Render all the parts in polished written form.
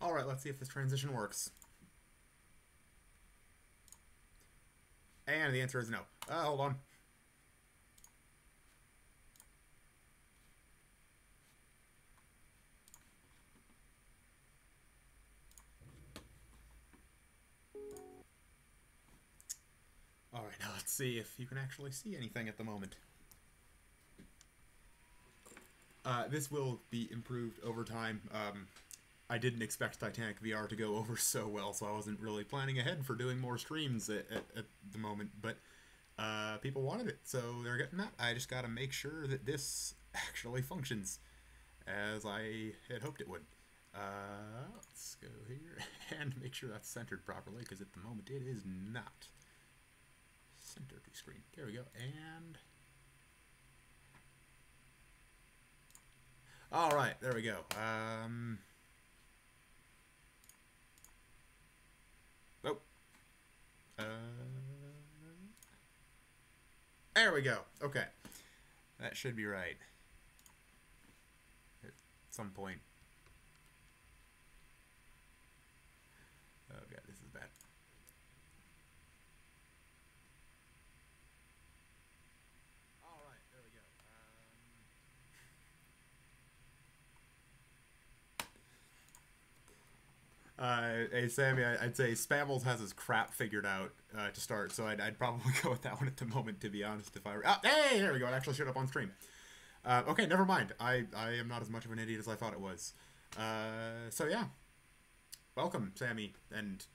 Alright, let's see if this transition works. And the answer is no. Hold on. Alright, now let's see if you can actually see anything at the moment. This will be improved over time. I didn't expect Titanic VR to go over so well, so I wasn't really planning ahead for doing more streams at the moment, but people wanted it, so they're getting that. I just gotta make sure that this actually functions as I had hoped it would. Let's go here and make sure that's centered properly, because at the moment it is not. Center to screen. There we go. And all right, there we go. Oh. There we go. Okay. That should be right. At some point. Oh god, this is bad. Alright, there we go. Hey Sammy, I'd say Spambles has his crap figured out to start, so I'd probably go with that one at the moment, to be honest. If I were, hey, there we go. It actually showed up on stream. Okay, never mind. I am not as much of an idiot as I thought it was. So yeah, welcome, Sammy, and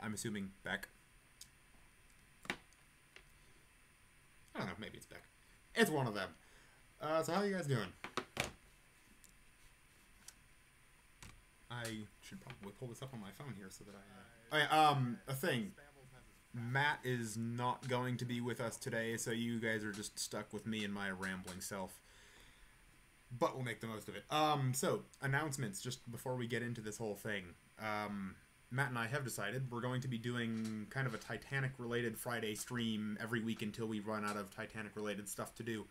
I'm assuming Beck. I don't know. Maybe it's Beck. It's one of them. So how are you guys doing? I should probably pull this up on my phone here so that a thing. Matt is not going to be with us today, so you guys are just stuck with me and my rambling self. But we'll make the most of it. So, announcements, just before we get into this whole thing. Matt and I have decided we're going to be doing kind of a Titanic-related Friday stream every week until we run out of Titanic-related stuff to do.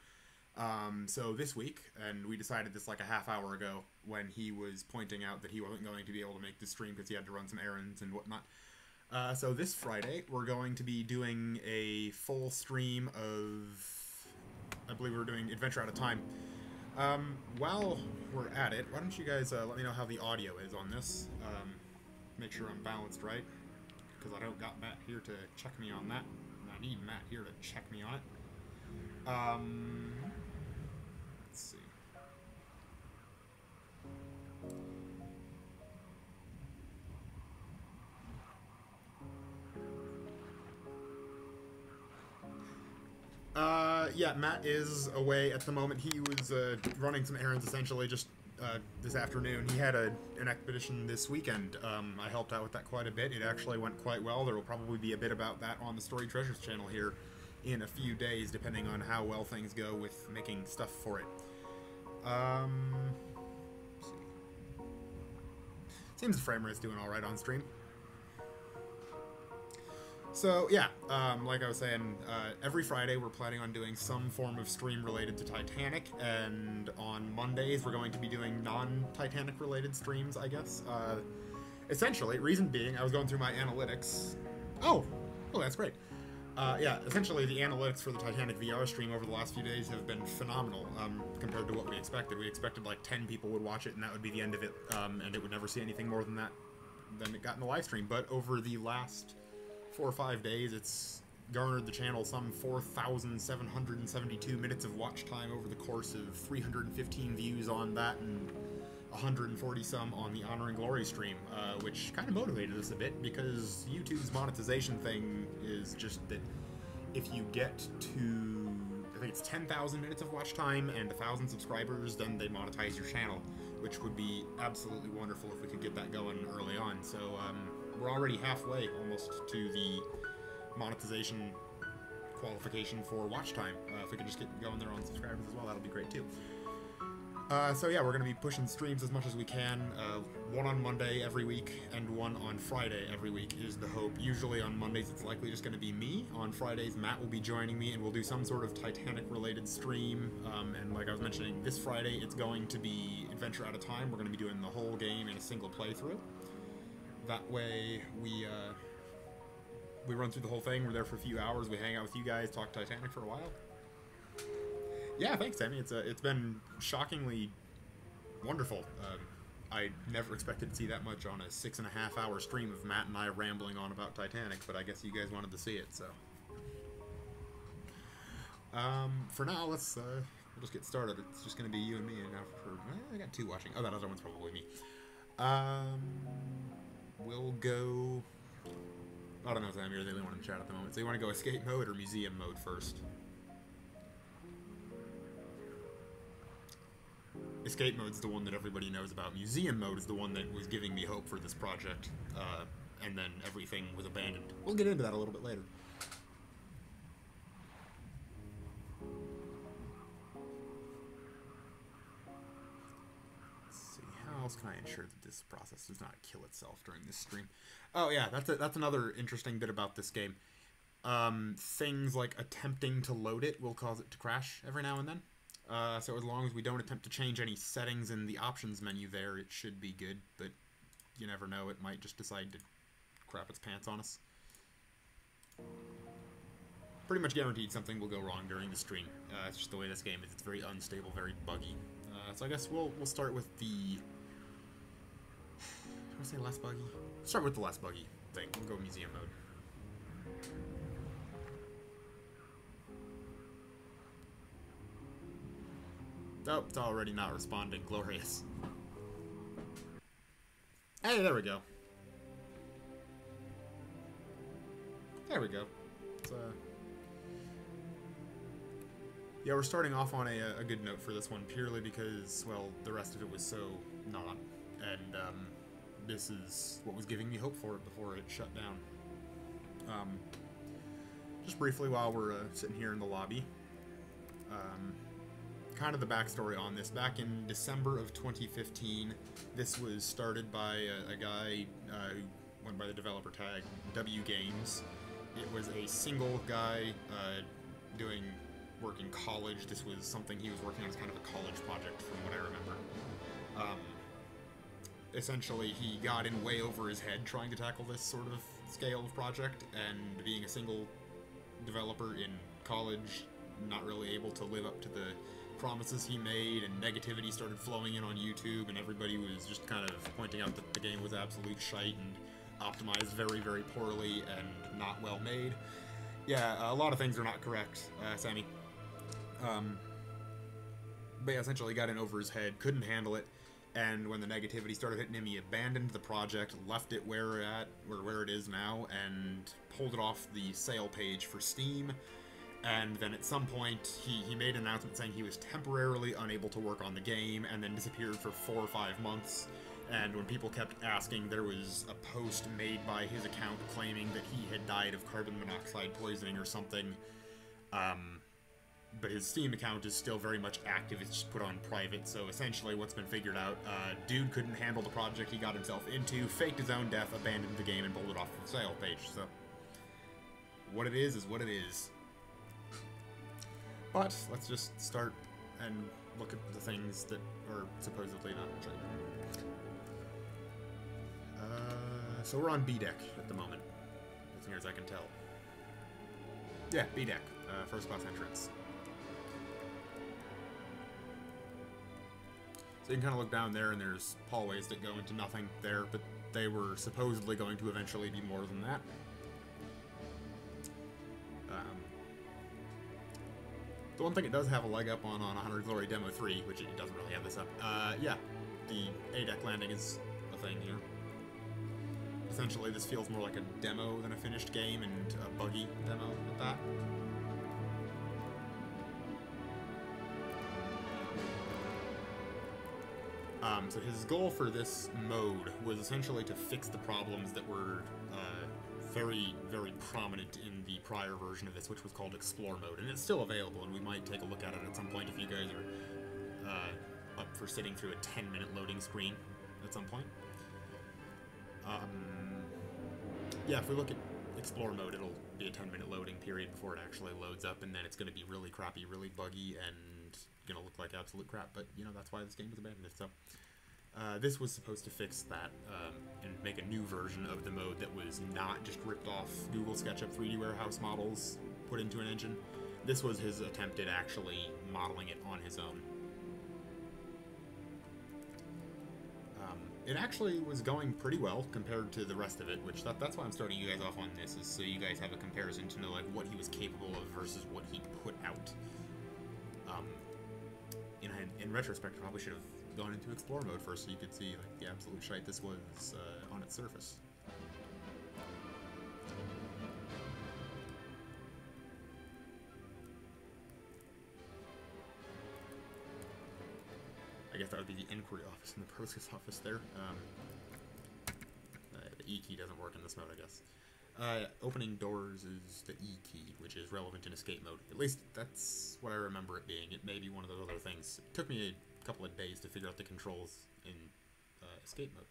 So this week, and we decided this like a half hour ago when he was pointing out that he wasn't going to be able to make this stream because he had to run some errands and whatnot. So this Friday, we're going to be doing a full stream of, I believe we're doing Adventure Out of Time. While we're at it, why don't you guys let me know how the audio is on this. Make sure I'm balanced right, because I don't got Matt here to check me on that, and I need Matt here to check me on it. Let's see. Yeah, Matt is away at the moment. He was running some errands essentially just this afternoon. He had an expedition this weekend. I helped out with that quite a bit. It actually went quite well. There will probably be a bit about that on the Story Treasures channel here in a few days, depending on how well things go with making stuff for it. Let's see. Seems the frame rate's doing alright on stream. So, yeah, like I was saying, every Friday we're planning on doing some form of stream related to Titanic, and on Mondays we're going to be doing non-Titanic related streams, I guess. Essentially, reason being, I was going through my analytics. Oh, that's great. Yeah, essentially the analytics for the Titanic VR stream over the last few days have been phenomenal, compared to what we expected. We expected like 10 people would watch it and that would be the end of it, and it would never see anything more than that than it got in the live stream. But over the last 4 or 5 days, it's garnered the channel some 4,772 minutes of watch time over the course of 315 views on that and 140 some on the Honor and Glory stream, which kind of motivated us a bit, because YouTube's monetization thing is just that if you get to, I think it's 10,000 minutes of watch time and 1,000 subscribers, then they monetize your channel, which would be absolutely wonderful if we could get that going early on. So we're already halfway almost to the monetization qualification for watch time. If we could just get going there on subscribers as well, that'll be great too. So yeah, we're going to be pushing streams as much as we can. One on Monday every week, and one on Friday every week is the hope. Usually on Mondays it's likely just going to be me. On Fridays, Matt will be joining me, and we'll do some sort of Titanic-related stream. And like I was mentioning, this Friday it's going to be Adventure at a Time. We're going to be doing the whole game in a single playthrough. That way we run through the whole thing. We're there for a few hours. We hang out with you guys, talk Titanic for a while. Yeah, thanks, Sammy. It's been shockingly wonderful. I never expected to see that much on a 6.5-hour stream of Matt and I rambling on about Titanic, but I guess you guys wanted to see it, so. For now, we'll just get started. It's just going to be you and me, and now I got 2 watching. Oh, that other one's probably me. We'll go. I don't know, Sammy. You're the only one in chat at the moment. So you want to go escape mode or museum mode first? Escape mode's the one that everybody knows about. Museum mode is the one that was giving me hope for this project, and then everything was abandoned. We'll get into that a little bit later. Let's see, how else can I ensure that this process does not kill itself during this stream? Oh yeah, that's another interesting bit about this game. Things like attempting to load it will cause it to crash every now and then. So as long as we don't attempt to change any settings in the options menu there, it should be good, but you never know, it might just decide to crap its pants on us. Pretty much guaranteed something will go wrong during the stream. It's just the way this game is. It's very unstable, very buggy. So I guess we'll start with the... Did I say less buggy? Start with the less buggy thing. We'll go museum mode. Oh, it's already not responding. Glorious. Hey, there we go. There we go. It's, yeah, we're starting off on a good note for this one, purely because, well, the rest of it was so not. And, this is what was giving me hope for it before it shut down. Just briefly while we're sitting here in the lobby. Kind of the backstory on this. Back in December of 2015, this was started by a guy who went by the developer tag W Games. It was a single guy doing work in college. This was something he was working on as kind of a college project, from what I remember. Essentially, he got in way over his head trying to tackle this sort of scale of project, and being a single developer in college, not really able to live up to the promises he made, and negativity started flowing in on YouTube, and everybody was just kind of pointing out that the game was absolute shite and optimized very, very poorly and not well made. Yeah, a lot of things are not correct, Sammy. But yeah, essentially got in over his head, couldn't handle it, and when the negativity started hitting him, he abandoned the project, left it where it is now, and pulled it off the sale page for Steam. And then at some point, he made an announcement saying he was temporarily unable to work on the game, and then disappeared for 4 or 5 months. And when people kept asking, there was a post made by his account claiming that he had died of carbon monoxide poisoning or something. But his Steam account is still very much active. It's just put on private. So essentially what's been figured out, dude couldn't handle the project he got himself into, faked his own death, abandoned the game, and pulled it off the sale page. So what it is what it is. But let's just start and look at the things that are supposedly not true. So we're on B deck at the moment, as near as I can tell. Yeah, B deck, first class entrance. So you can kind of look down there, and there's hallways that go into nothing there, but they were supposedly going to eventually be more than that. The one thing it does have a leg up on 100 Glory Demo 3, which it doesn't really have this up, yeah, the A-deck landing is a thing here. Essentially, this feels more like a demo than a finished game, and a buggy demo at that. So his goal for this mode was essentially to fix the problems that were very, very prominent in the prior version of this, which was called Explore Mode, and it's still available, and we might take a look at it at some point if you guys are up for sitting through a 10-minute loading screen at some point. Yeah, if we look at Explore mode, it'll be a 10-minute loading period before it actually loads up, and then it's going to be really crappy, really buggy, and going to look like absolute crap, but, you know, that's why this game was abandoned. So, this was supposed to fix that, and make a new version of the mode that was not just ripped off Google SketchUp 3D Warehouse models put into an engine. This was his attempt at actually modeling it on his own. It actually was going pretty well compared to the rest of it, which that's why I'm starting you guys off on this, is so you guys have a comparison to know like what he was capable of versus what he put out. In retrospect, I probably should have gone into Explore mode first so you could see like the absolute shite this was on its surface. I guess that would be the inquiry office and the process office there. The E key doesn't work in this mode, I guess. Opening doors is the E key, which is relevant in escape mode. At least that's what I remember it being. It may be one of those other things. It took me a couple of days to figure out the controls in escape mode.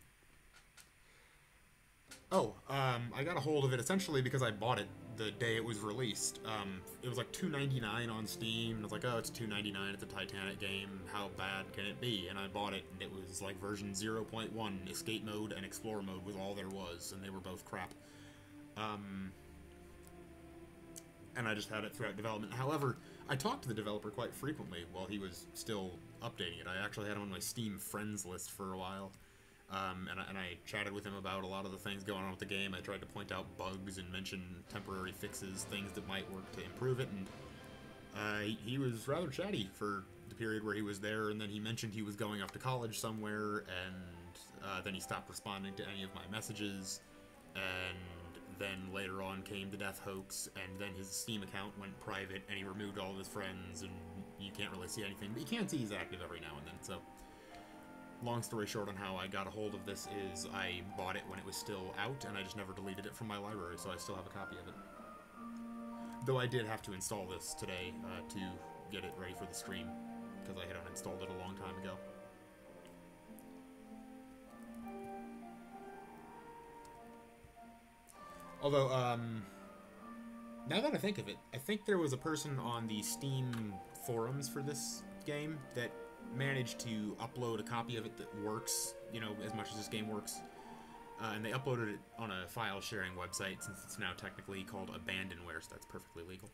Oh, I got a hold of it essentially because I bought it the day it was released. It was like $2.99 on Steam, and I was like, oh, it's $2.99, it's a Titanic game, how bad can it be? And I bought it, and it was like version 0.1, escape mode and explore mode was all there was, and they were both crap. And I just had it throughout development. However, I talked to the developer quite frequently while he was still updating it. I actually had him on my Steam friends list for a while. And I chatted with him about a lot of the things going on with the game. I tried to point out bugs and mention temporary fixes, things that might work to improve it, and he was rather chatty for the period where he was there, and then he mentioned he was going off to college somewhere, and then he stopped responding to any of my messages, and then later on came the death hoax, and then his Steam account went private, and he removed all of his friends, and you can't really see anything, but you can see he's active every now and then, so... Long story short on how I got a hold of this is I bought it when it was still out, and I just never deleted it from my library, so I still have a copy of it. Though I did have to install this today to get it ready for the stream, because I had uninstalled it a long time ago. Although, now that I think of it, I think there was a person on the Steam forums for this game that managed to upload a copy of it that works, you know, as much as this game works. And they uploaded it on a file sharing website, since it's now technically called Abandonware, so that's perfectly legal.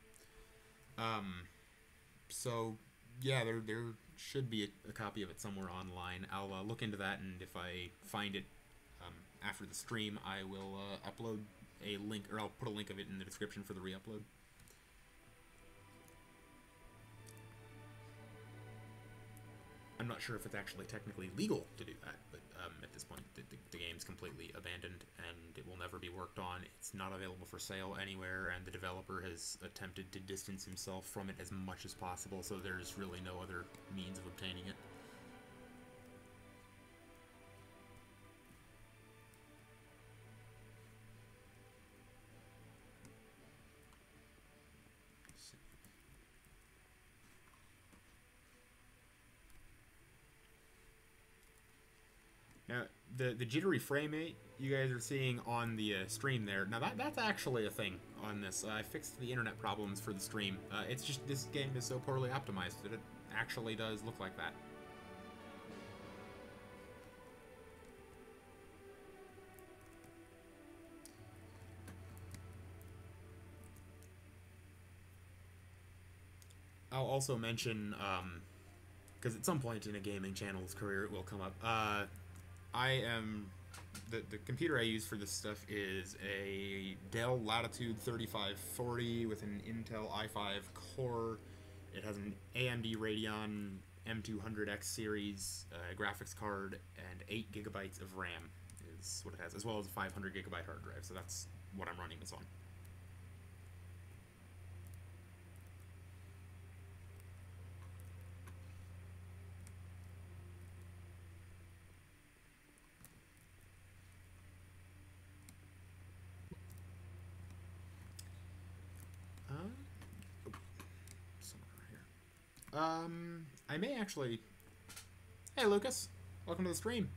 So, yeah, there should be a copy of it somewhere online. I'll look into that, and if I find it after the stream, I will upload a link, or I'll put a link of it in the description for the re-upload. I'm not sure if it's actually technically legal to do that, but at this point, the game's completely abandoned, and it will never be worked on. It's not available for sale anywhere, and the developer has attempted to distance himself from it as much as possible, so there's really no other means of obtaining it. Now, the jittery frame rate you guys are seeing on the stream there, now that's actually a thing on this. I fixed the internet problems for the stream. It's just this game is so poorly optimized that it actually does look like that. I'll also mention, because at some point in a gaming channel's career it will come up, the computer I use for this stuff is a Dell Latitude 3540 with an Intel i5 core. It has an AMD Radeon M200X series graphics card, and 8 gigabytes of RAM is what it has, as well as a 500 gigabyte hard drive, so that's what I'm running this on. I may actually Hey, Lucas. Welcome to the stream.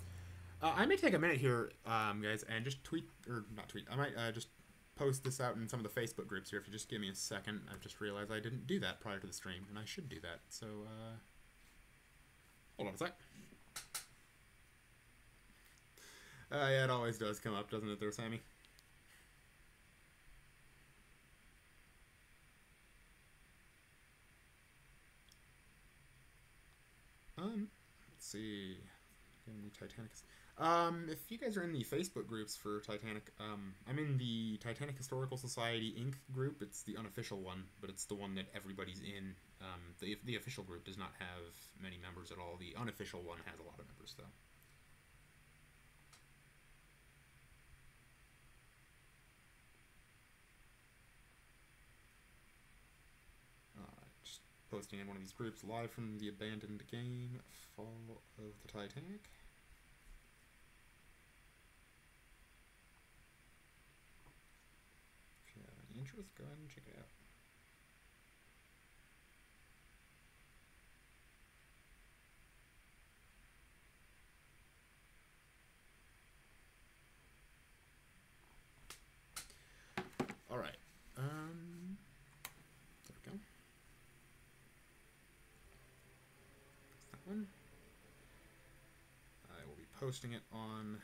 I may take a minute here, guys, and just tweet, or not tweet, I might just post this out in some of the Facebook groups here if you just give me a second. I've just realized I didn't do that prior to the stream, and I should do that. So, hold on a sec. Yeah, it always does come up, doesn't it there, Sammy? Let's see. Titanic. If you guys are in the Facebook groups for Titanic, I'm in the Titanic Historical Society Inc. group. It's the unofficial one, but it's the one that everybody's in. The official group does not have many members at all. The unofficial one has a lot of members, though. Just posting in one of these groups live from the abandoned game, Fall of the Titanic. If you have any interest, go ahead and check it out. All right. There we go. That one. I will be posting it on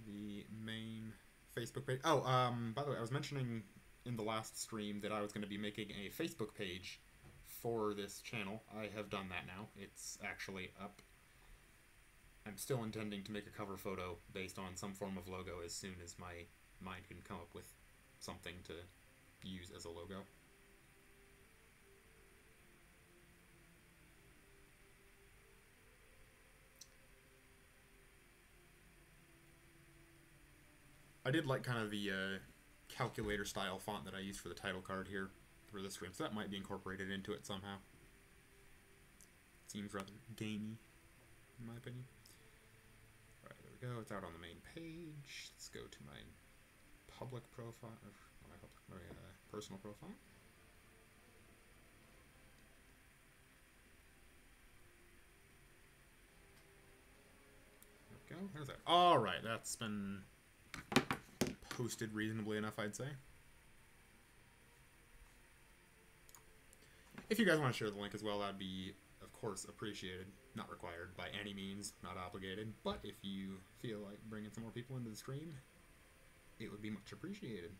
the main Facebook page. Oh, by the way, I was mentioning in the last stream that I was going to be making a Facebook page for this channel. I have done that now. It's actually up. I'm still intending to make a cover photo based on some form of logo as soon as my mind can come up with something to use as a logo. I did like kind of the calculator style font that I used for the title card here for this stream, so that might be incorporated into it somehow. Seems rather gamey, in my opinion. Alright, there we go. It's out on the main page. Let's go to my public profile, or my personal profile. There we go. There's that. Alright, that's been posted reasonably enough, I'd say. If you guys want to share the link as well, that'd be, of course, appreciated. Not required by any means, not obligated, but if you feel like bringing some more people into the stream, it would be much appreciated.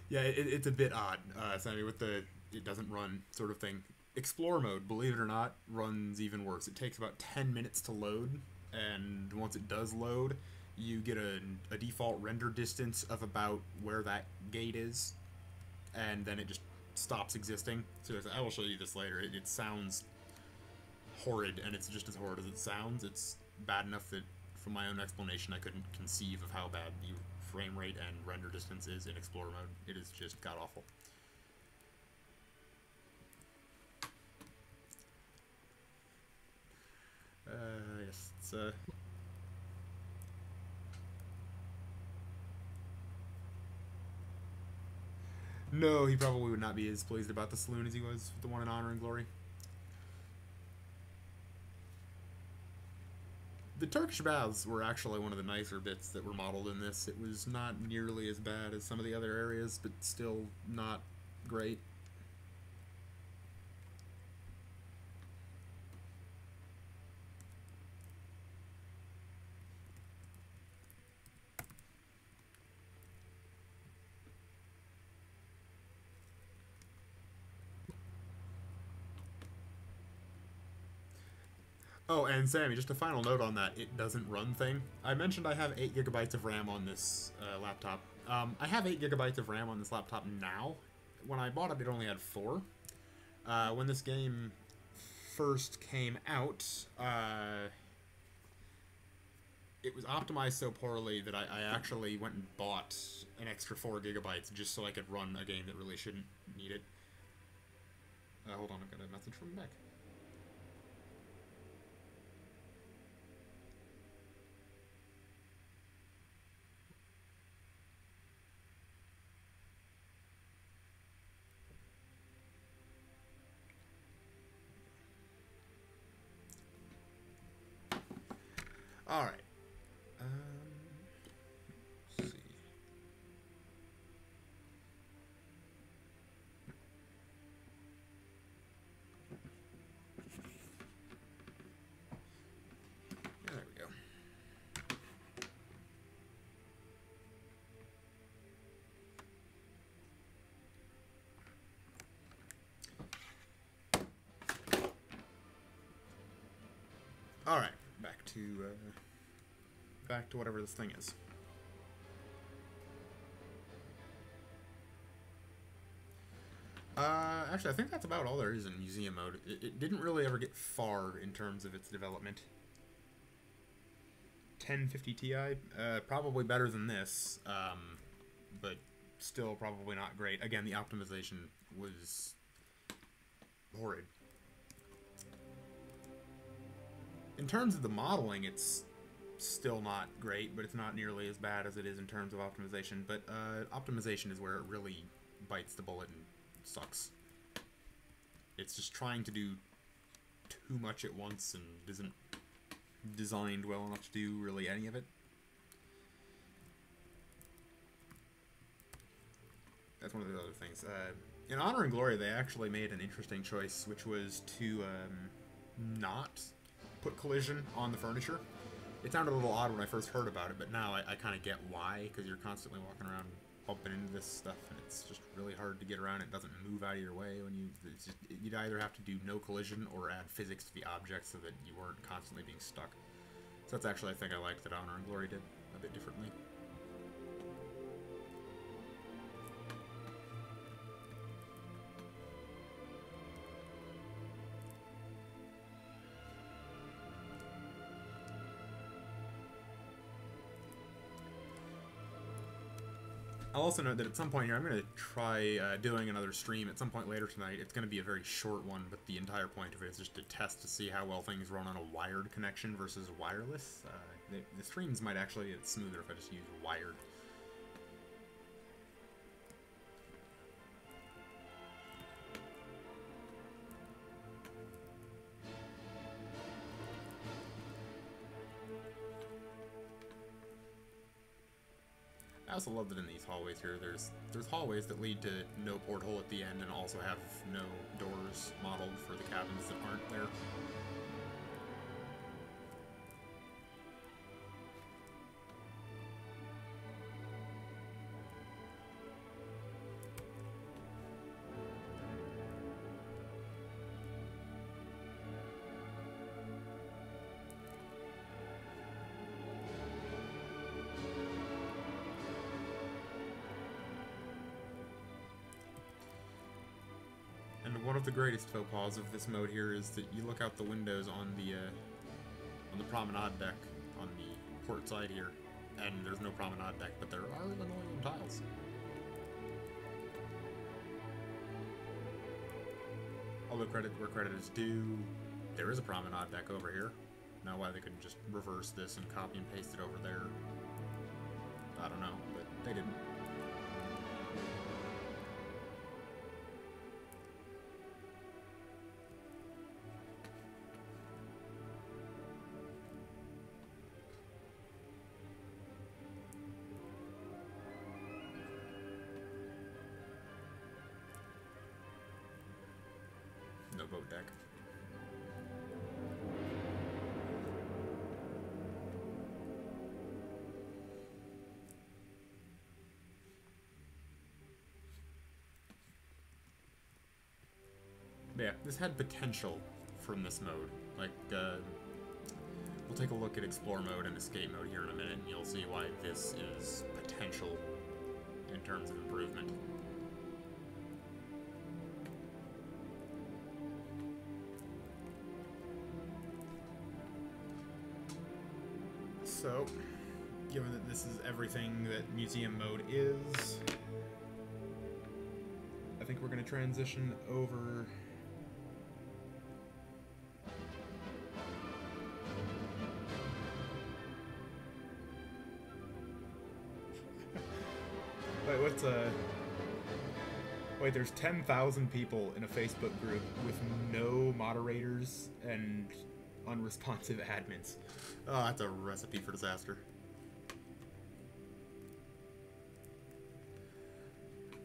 Yeah, it's a bit odd, Sammy, with the it doesn't run sort of thing. Explore mode, believe it or not, runs even worse. It takes about 10 minutes to load, and once it does load, you get a default render distance of about where that gate is, and then it just stops existing. So I will show you this later. It sounds horrid, and it's just as horrid as it sounds. It's bad enough that, from my own explanation, I couldn't conceive of how bad the frame rate and render distance is in Explorer mode. It is just god-awful. Yes, it's, No, he probably would not be as pleased about the saloon as he was with the one in Honor and Glory. The Turkish baths were actually one of the nicer bits that were modeled in this. It was not nearly as bad as some of the other areas, but still not great. Oh, and Sammy, just a final note on that it doesn't run thing. I mentioned I have 8 gigabytes of RAM on this laptop. I have 8 gigabytes of RAM on this laptop now. When I bought it, it only had 4. When this game first came out, it was optimized so poorly that I actually went and bought an extra 4 gigabytes just so I could run a game that really shouldn't need it. Hold on, I've got a message from Beck. All right. Let's see. There we go. All right, back to whatever this thing is. Actually, I think that's about all there is in museum mode. It didn't really ever get far in terms of its development. 1050 Ti, probably better than this, but still probably not great. Again, the optimization was horrid. In terms of the modeling, it's still not great, but it's not nearly as bad as it is in terms of optimization. But optimization is where it really bites the bullet and sucks. It's just trying to do too much at once and isn't designed well enough to do really any of it. That's one of the other things. In Honor and Glory, they actually made an interesting choice, which was to not put collision on the furniture. It sounded a little odd when I first heard about it, but now I kind of get why, because you're constantly walking around bumping into this stuff, and it's just really hard to get around. It doesn't move out of your way when you'd either have to do no collision or add physics to the object so that you weren't constantly being stuck. So that's actually, I think I liked that Honor and Glory did a bit differently. I'll also note that at some point here, I'm going to try doing another stream at some point later tonight. It's going to be a very short one, but the entire point of it is just to test to see how well things run on a wired connection versus wireless. The streams might actually get smoother if I just use wired. I also love that in these hallways here, there's hallways that lead to no porthole at the end and also have no doors modeled for the cabins that aren't there. One of the greatest faux pas of this mode here is that you look out the windows on the promenade deck on the port side here, and there's no promenade deck, but there are linoleum tiles. Although credit where credit is due, there is a promenade deck over here. Now why they couldn't just reverse this and copy and paste it over there, I don't know, but they didn't. No boat deck. But yeah, this had potential from this mode. Like, we'll take a look at Explore mode and Escape mode here in a minute, and you'll see why this is potential in terms of improvement. So, given that this is everything that museum mode is, I think we're going to transition over. Wait, what's Wait, there's 10,000 people in a Facebook group with no moderators and unresponsive admins. Oh, that's a recipe for disaster.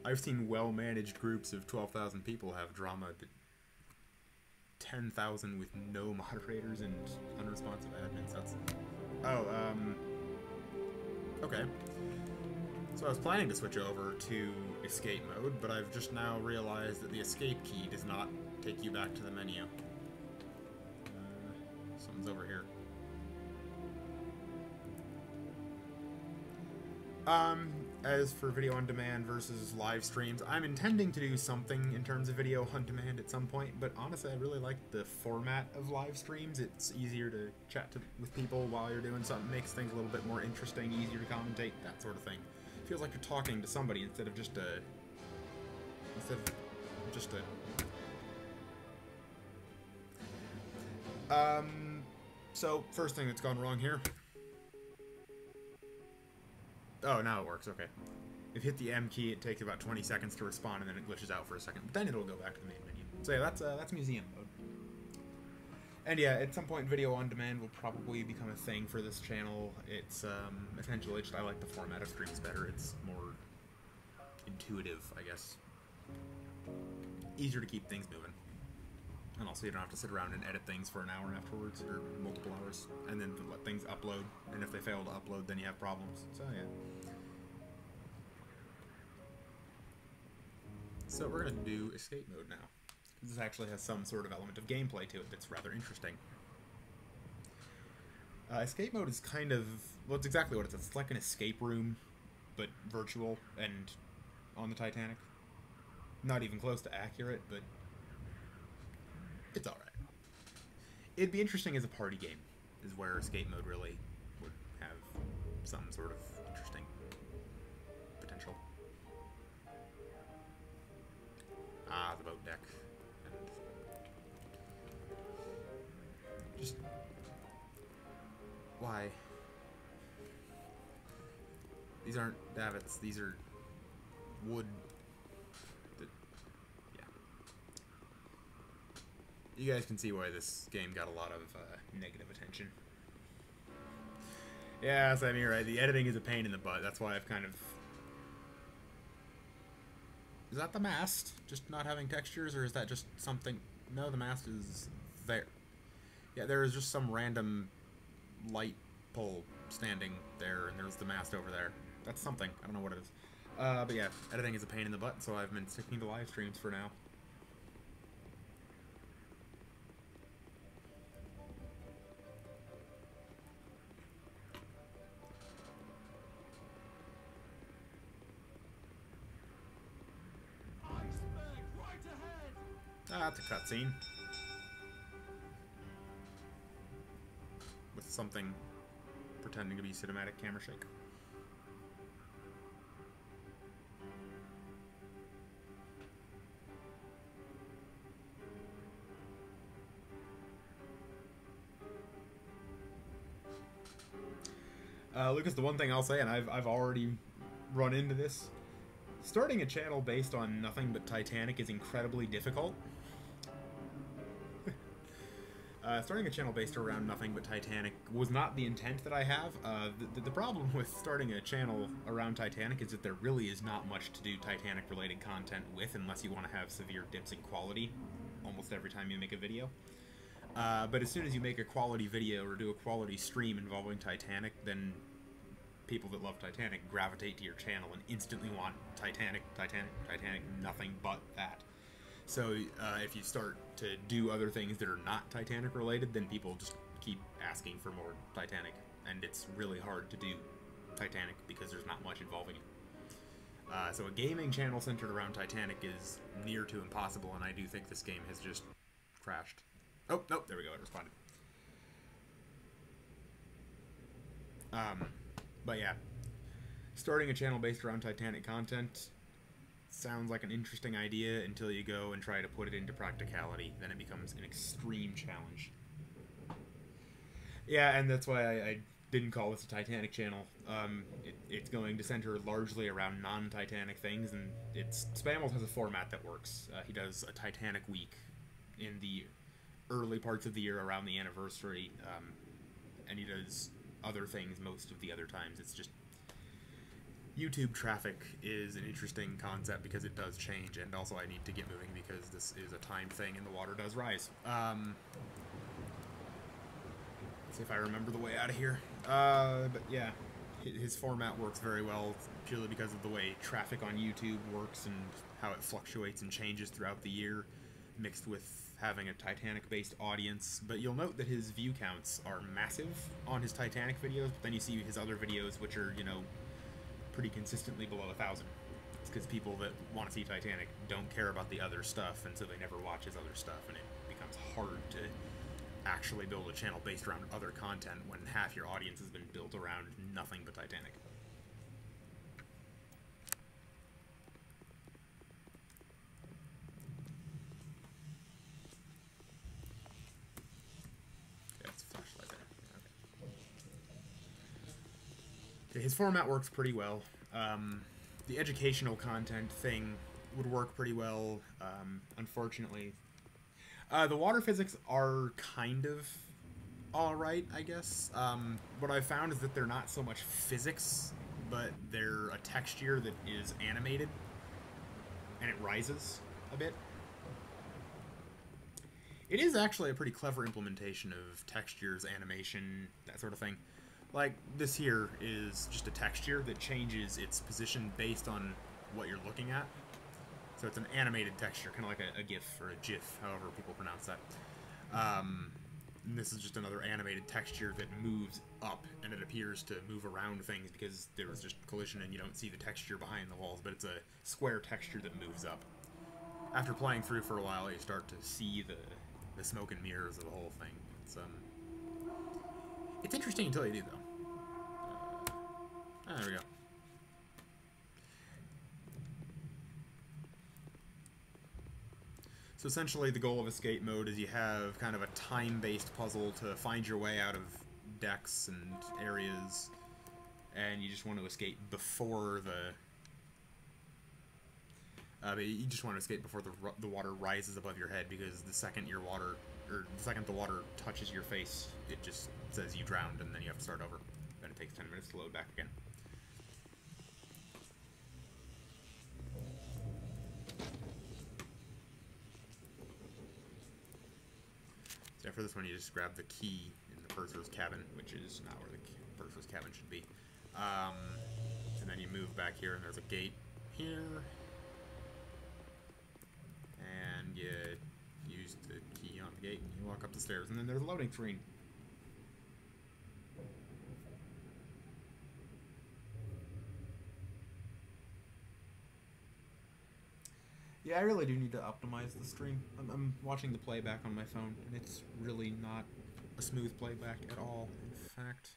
I've seen well-managed groups of 12,000 people have drama that 10,000 with no moderators and unresponsive admins. That's... Oh, okay. So I was planning to switch over to escape mode, but I've just now realized that the escape key does not take you back to the menu. Something's over here. As for video on demand versus live streams, I'm intending to do something in terms of video on demand at some point, but honestly, I really like the format of live streams. It's easier to chat with people while you're doing something, makes things a little bit more interesting, easier to commentate, that sort of thing. Feels like you're talking to somebody instead of just a... So, first thing that's gone wrong here. Oh, now it works, okay. If you hit the M key, it takes about 20 seconds to respond, and then it glitches out for a second. But then it'll go back to the main menu. So yeah, that's museum mode. And yeah, at some point, video on demand will probably become a thing for this channel. It's, essentially, just I like the format of streams better. It's more intuitive, I guess. Easier to keep things moving. And also, you don't have to sit around and edit things for an hour afterwards, or multiple hours, and then let things upload. And if they fail to upload, then you have problems. So, yeah. So we're going to do escape mode now. This actually has some sort of element of gameplay to it that's rather interesting. Escape mode is kind of... Well, it's exactly what it is. It's like an escape room, but virtual and on the Titanic. Not even close to accurate, but... it's alright. It'd be interesting as a party game, is where escape mode really would have some sort of interesting potential. Ah, the boat deck. And just... why? These aren't davits, these are wood. You guys can see why this game got a lot of negative attention. Yeah, Sam, you're right. The editing is a pain in the butt. That's why I've kind of... Is that the mast? Just not having textures, or is that just something... No, the mast is there. Yeah, there is just some random light pole standing there, and there's the mast over there. That's something. I don't know what it is. But yeah, editing is a pain in the butt, so I've been sticking to live streams for now. Ah, that's a cutscene. With something pretending to be cinematic camera shake. Lucas, the one thing I'll say, and I've already run into this, starting a channel based on nothing but Titanic is incredibly difficult. Starting a channel based around nothing but Titanic was not the intent that I have. The problem with starting a channel around Titanic is that there really is not much to do Titanic-related content with unless you want to have severe dips in quality almost every time you make a video. But as soon as you make a quality video or do a quality stream involving Titanic, then people that love Titanic gravitate to your channel and instantly want Titanic, nothing but that. So if you start to do other things that are not Titanic related, then people just keep asking for more Titanic, and it's really hard to do Titanic because there's not much involving it. So a gaming channel centered around Titanic is near to impossible, and I do think this game has just crashed. Oh, nope, there we go, it responded. But yeah, starting a channel based around Titanic content sounds like an interesting idea until you go and try to put it into practicality. Then it becomes an extreme challenge. Yeah, and that's why I didn't call this a Titanic channel. It's going to center largely around non-Titanic things, and Spamels has a format that works. He does a Titanic week in the early parts of the year around the anniversary, and he does other things most of the other times. It's just YouTube traffic is an interesting concept because it does change, and also I need to get moving because this is a time thing and the water does rise. Let's see if I remember the way out of here. But yeah, his format works very well purely because of the way traffic on YouTube works and how it fluctuates and changes throughout the year, mixed with having a Titanic-based audience. But you'll note that his view counts are massive on his Titanic videos, but then you see his other videos, which are, you know, pretty consistently below 1,000. It's because people that want to see Titanic don't care about the other stuff, and so they never watch his other stuff, and it becomes hard to actually build a channel based around other content when half your audience has been built around nothing but Titanic. Yeah, it's a flashlight there. Okay, his format works pretty well. The educational content thing would work pretty well. Unfortunately, the water physics are kind of alright, I guess. What I've found is that they're not so much physics, but they're a texture that is animated, and it rises a bit. It is actually a pretty clever implementation of textures, animation, that sort of thing. Like, this here is just a texture that changes its position based on what you're looking at. So it's an animated texture, kind of like a GIF or a GIF, however people pronounce that. And this is just another animated texture that moves up, and it appears to move around things because there was just collision and you don't see the texture behind the walls, but it's a square texture that moves up. After playing through for a while, you start to see the smoke and mirrors of the whole thing. It's interesting until you do, though. There we go. So essentially the goal of escape mode is you have kind of a time-based puzzle to find your way out of decks and areas, and you just want to escape before the water rises above your head, because the second the water touches your face, it just says you drowned, and then you have to start over. Then it takes 10 minutes to load back again. So for this one, you just grab the key in the purser's cabin, which is not where the purser's cabin should be. And then you move back here, and there's a gate here. And you use the key on the gate, and you walk up the stairs, and then there's a loading screen. Yeah, I really do need to optimize the stream. I'm watching the playback on my phone, and it's really not a smooth playback at all, in fact.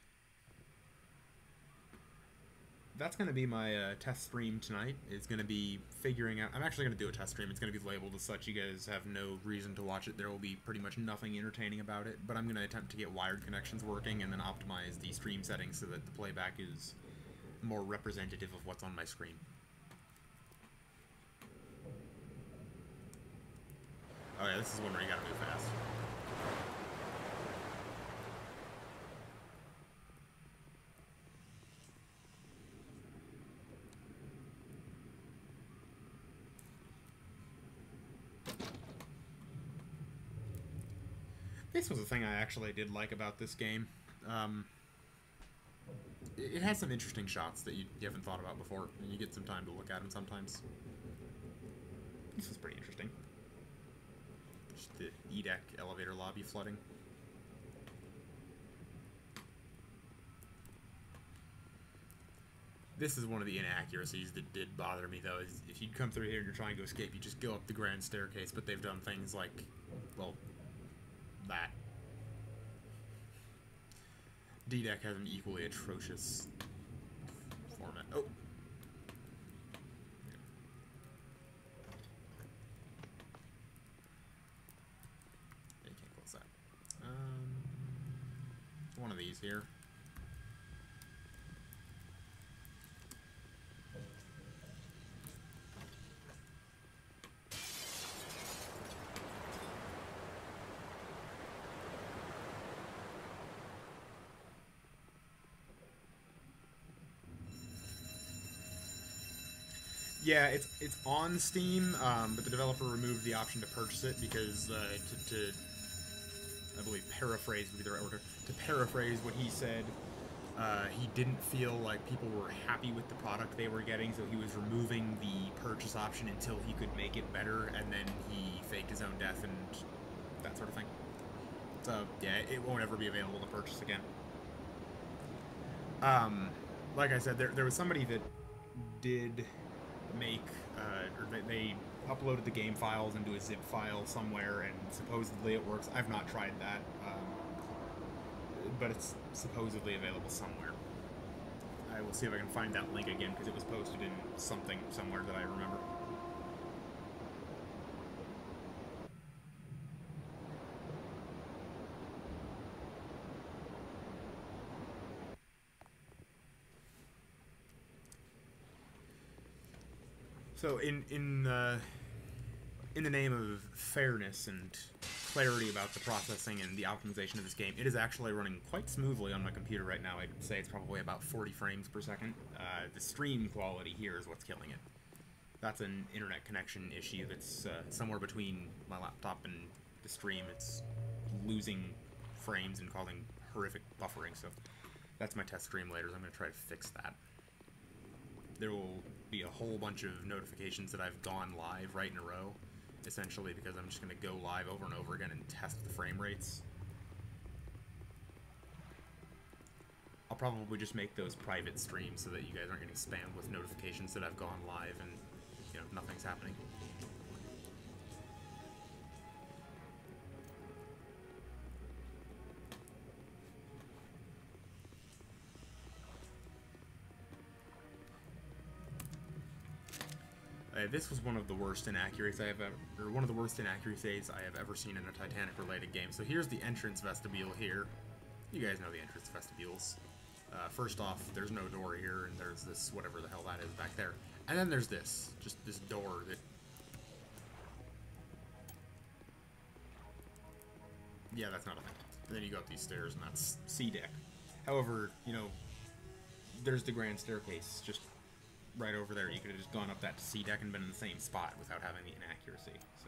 That's going to be my test stream tonight. It's going to be figuring out... I'm actually going to do a test stream. It's going to be labeled as such. You guys have no reason to watch it. There will be pretty much nothing entertaining about it, but I'm going to attempt to get wired connections working and then optimize the stream settings so that the playback is more representative of what's on my screen. Oh yeah, this is one where you gotta move fast. This was a thing I actually did like about this game. It has some interesting shots that you haven't thought about before, and you get some time to look at them sometimes. This was pretty interesting. Just the E-deck elevator lobby flooding. This is one of the inaccuracies that did bother me, though, is if you come through here and you're trying to escape, you just go up the grand staircase, but they've done things like, well, that. D-deck has an equally atrocious format. Oh! You can't close that. One of these here. Yeah, it's on Steam, but the developer removed the option to purchase it because to I believe paraphrase would be the right word. To paraphrase what he said, he didn't feel like people were happy with the product they were getting, so he was removing the purchase option until he could make it better, and then he faked his own death and that sort of thing. So yeah, it won't ever be available to purchase again. Like I said, there was somebody that did make, or they uploaded the game files into a zip file somewhere, and supposedly it works. I've not tried that, but it's supposedly available somewhere. I will see if I can find that link again, because it was posted in something somewhere that I remember. So in the name of fairness and clarity about the processing and the optimization of this game, it is actually running quite smoothly on my computer right now. I'd say it's probably about 40 frames per second. The stream quality here is what's killing it. That's an internet connection issue that's somewhere between my laptop and the stream. It's losing frames and causing horrific buffering, so that's my test stream later. So I'm going to try to fix that. There will be a whole bunch of notifications that I've gone live right in a row, essentially because I'm just going to go live over and over again and test the frame rates. I'll probably just make those private streams so that you guys aren't getting spammed with notifications that I've gone live and, you know, nothing's happening. This was one of the worst inaccuracies I have ever, or one of the worst inaccuracies I have ever seen in a Titanic-related game. So here's the entrance vestibule here. You guys know the entrance vestibules. First off, there's no door here, and there's this, whatever the hell that is back there. And then there's this, just this door that... Yeah, that's not a thing. And then you go up these stairs, and that's C deck. However, you know, there's the grand staircase, just right over there. You could have just gone up that to C deck and been in the same spot without having the inaccuracy. So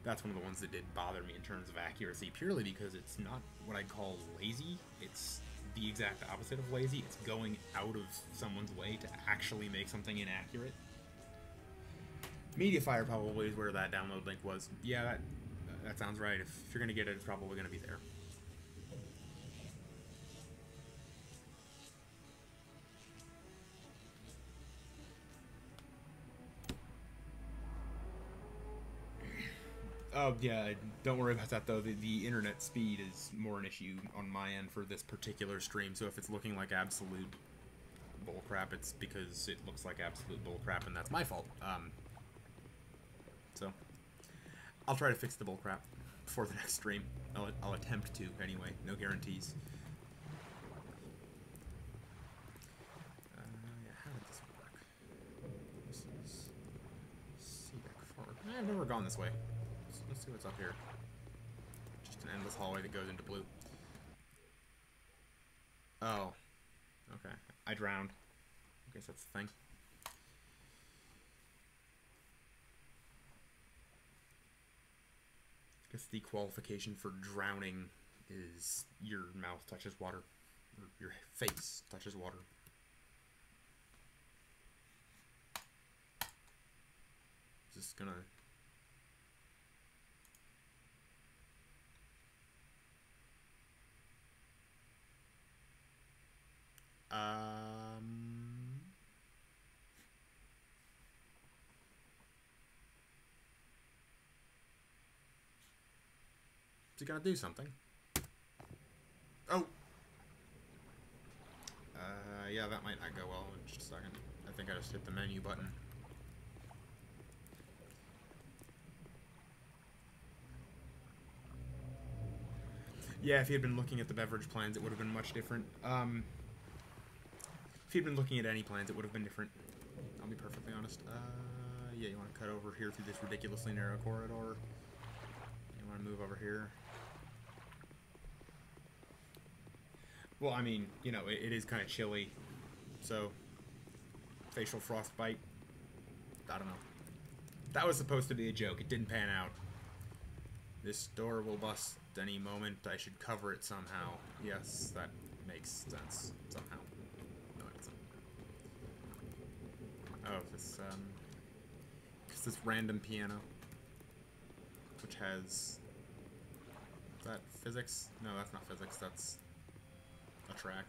that's one of the ones that did bother me in terms of accuracy, purely because it's not what I'd call lazy. It's the exact opposite of lazy. It's going out of someone's way to actually make something inaccurate. Mediafire probably is where that download link was. Yeah, that sounds right. If you're going to get it, it's probably going to be there. Oh, yeah, don't worry about that, though. The internet speed is more an issue on my end for this particular stream, so if it's looking like absolute bullcrap, it's because it looks like absolute bullcrap, and that's my fault. So, I'll try to fix the bullcrap before the next stream. I'll attempt to, anyway. No guarantees. Yeah, how did this work? This is CDEC forward. I've never gone this way. Let's see what's up here. Just an endless hallway that goes into blue. Oh. Okay. I drowned. I guess that's the thing. I guess the qualification for drowning is your mouth touches water. Or your face touches water. Just gonna... Is it gonna do something? Oh! Yeah, that might not go well in just a second. I think I just hit the menu button. Yeah, if he had been looking at the beverage plans, it would have been much different. If he'd been looking at any plans, it would have been different. I'll be perfectly honest. Yeah, you want to cut over here through this ridiculously narrow corridor. You want to move over here. Well, I mean, you know, it is kind of chilly, so facial frostbite I don't know. That was supposed to be a joke. It didn't pan out. This door will bust any moment. I should cover it somehow. Yes, that makes sense. Somehow. No, it doesn't. Oh, this random piano. Which has... Is that physics? No, that's not physics. That's a track.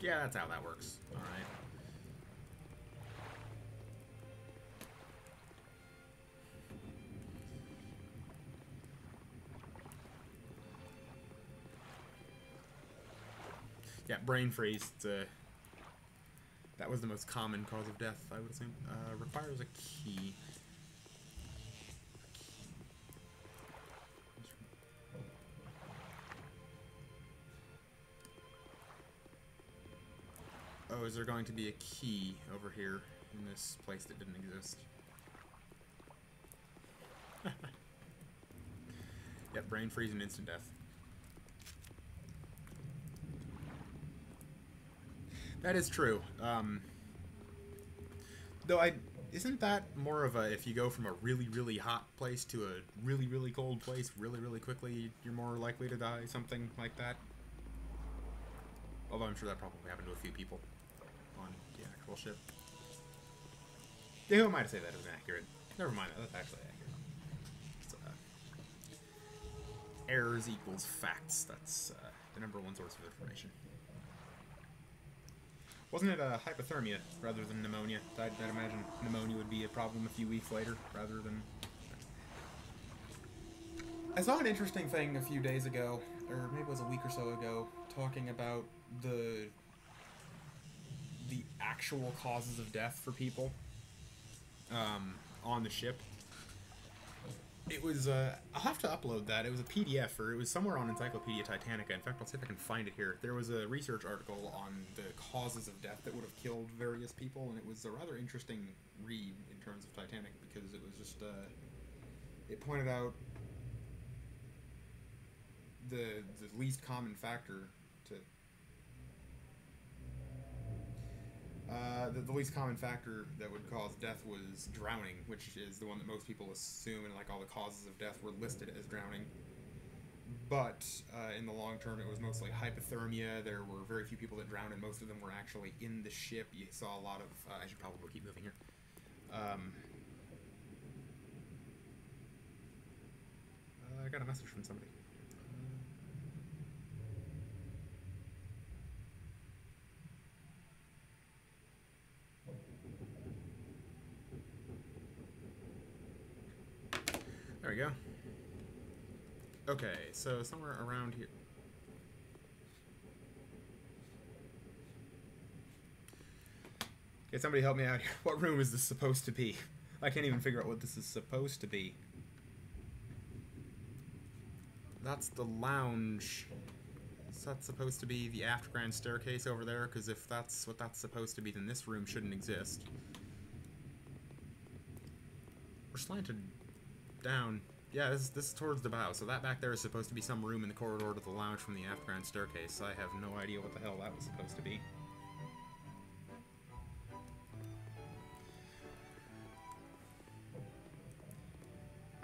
Yeah, that's how that works. Alright. Yeah, brain freeze. That was the most common cause of death, I would assume. Requires a key. Oh, is there going to be a key over here in this place that didn't exist? Yep, brain freeze and instant death. That is true. Though isn't that more of a, if you go from a really, really hot place to a really, really cold place really, really quickly, you're more likely to die, something like that? Although I'm sure that probably happened to a few people on the actual ship. Yeah, who am I to say that isn't accurate? Never mind, that's actually accurate. It's, errors equals facts. That's the #1 source of information. Wasn't it hypothermia rather than pneumonia? I'd imagine pneumonia would be a problem a few weeks later rather than... I saw an interesting thing a few days ago, or maybe it was a week or so ago, talking about the actual causes of death for people on the ship. It was, I'll have to upload that. It was a PDF, or it was somewhere on Encyclopedia Titanica. In fact, I'll see if I can find it here. There was a research article on the causes of death that would have killed various people, and it was a rather interesting read in terms of Titanic, because it was just, it pointed out the least common factor to... the least common factor that would cause death was drowning, which is the one that most people assume, and like all the causes of death were listed as drowning. But in the long term, it was mostly hypothermia. There were very few people that drowned, and most of them were actually in the ship. You saw a lot of... I should probably keep moving here. I got a message from somebody. There we go. Okay, so somewhere around here. Okay, somebody help me out here. What room is this supposed to be? I can't even figure out what this is supposed to be. That's the lounge. Is that supposed to be the aft grand staircase over there? Because if that's what that's supposed to be, then this room shouldn't exist. We're slanted down. Yeah, this is towards the bow, so that back there is supposed to be some room in the corridor to the lounge from the aft grand staircase. I have no idea what the hell that was supposed to be.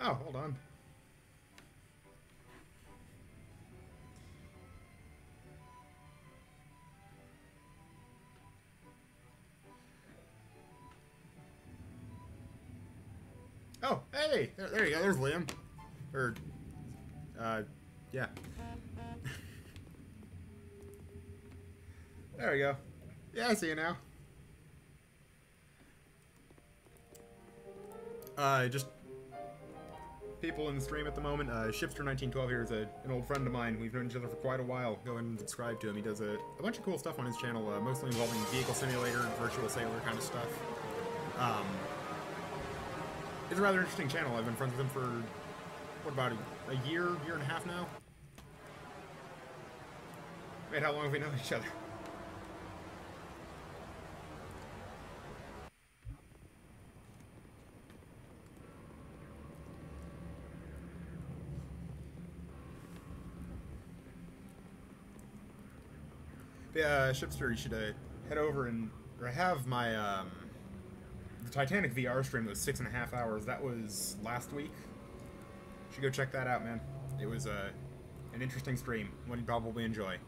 Oh, hold on. Oh, hey! There you go, there's Liam. Or, yeah. There we go. Yeah, I see you now. Just people in the stream at the moment. Shipster1912 here is an old friend of mine. We've known each other for quite a while. Go ahead and subscribe to him. He does a bunch of cool stuff on his channel, mostly involving vehicle simulator and virtual sailor kind of stuff. It's a rather interesting channel. I've been friends with him for, what, about a year and a half now? Wait, how long have we known each other? Yeah, Shipster, you should head over and or have my the Titanic VR stream that was 6.5 hours. That was last week. You should go check that out, man. It was an interesting stream, one you'd probably enjoy.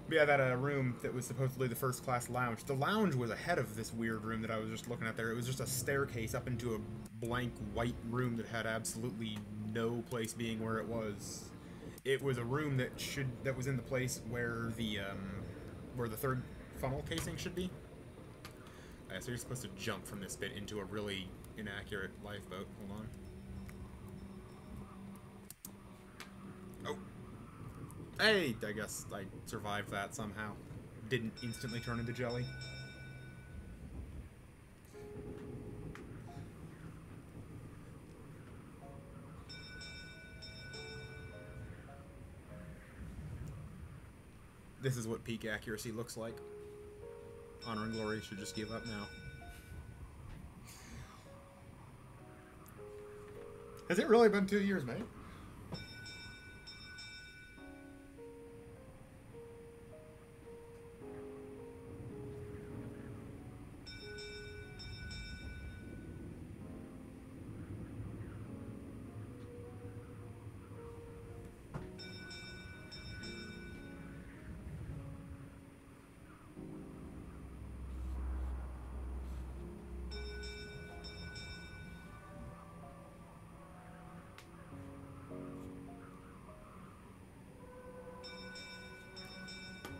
But yeah, that room that was supposedly the first class lounge. The lounge was ahead of this weird room that I was just looking at there. It was just a staircase up into a blank white room that had absolutely no place being where it was. It was a room that was in the place where the third funnel casing should be. So you're supposed to jump from this bit into a really inaccurate lifeboat. Hold on. Oh. Hey! I guess I survived that somehow. Didn't instantly turn into jelly. This is what peak accuracy looks like. Honor and Glory should just give up now. Has it really been 2 years, mate?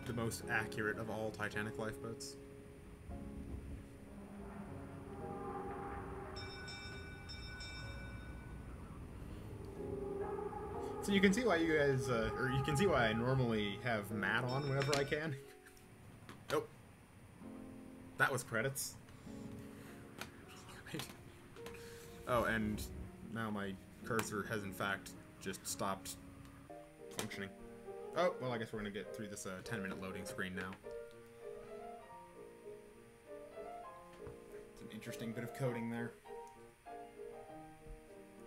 The most accurate of all Titanic lifeboats. So you can see why you guys, or you can see why I normally have Matt on whenever I can. Oh. That was credits. Oh, and now my cursor has in fact just stopped functioning. Oh, well, I guess we're going to get through this 10-minute loading screen now. It's an interesting bit of coding there.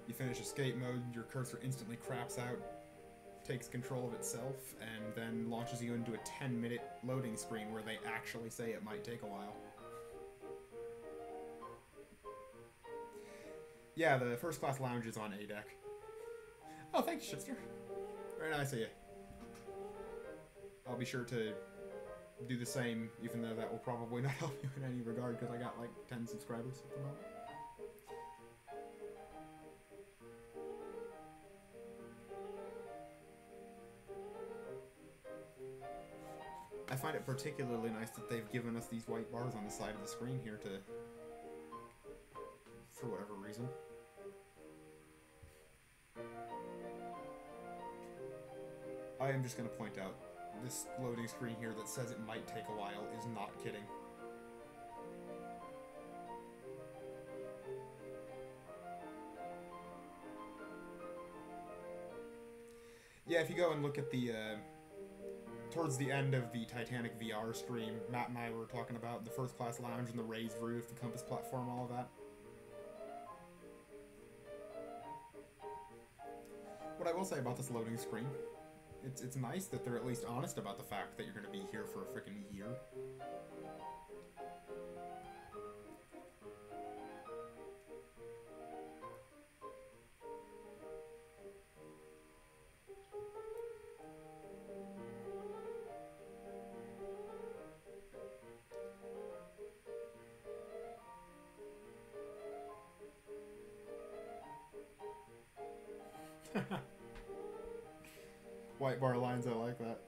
You finish escape mode, your cursor instantly craps out, takes control of itself, and then launches you into a 10-minute loading screen where they actually say it might take a while. Yeah, the first class lounge is on A deck. Oh, thanks, Shipster. Very nice of you. I'll be sure to do the same, even though that will probably not help you in any regard, because I got like 10 subscribers at the moment. I find it particularly nice that they've given us these white bars on the side of the screen here to, for whatever reason. I am just going to point out, this loading screen here that says it might take a while is not kidding. Yeah, if you go and look at the, towards the end of the Titanic VR stream, Matt and I were talking about the first class lounge and the raised roof, the compass platform, all of that. What I will say about this loading screen, it's nice that they're at least honest about the fact that you're going to be here for a frickin' year. White bar lines, I like that.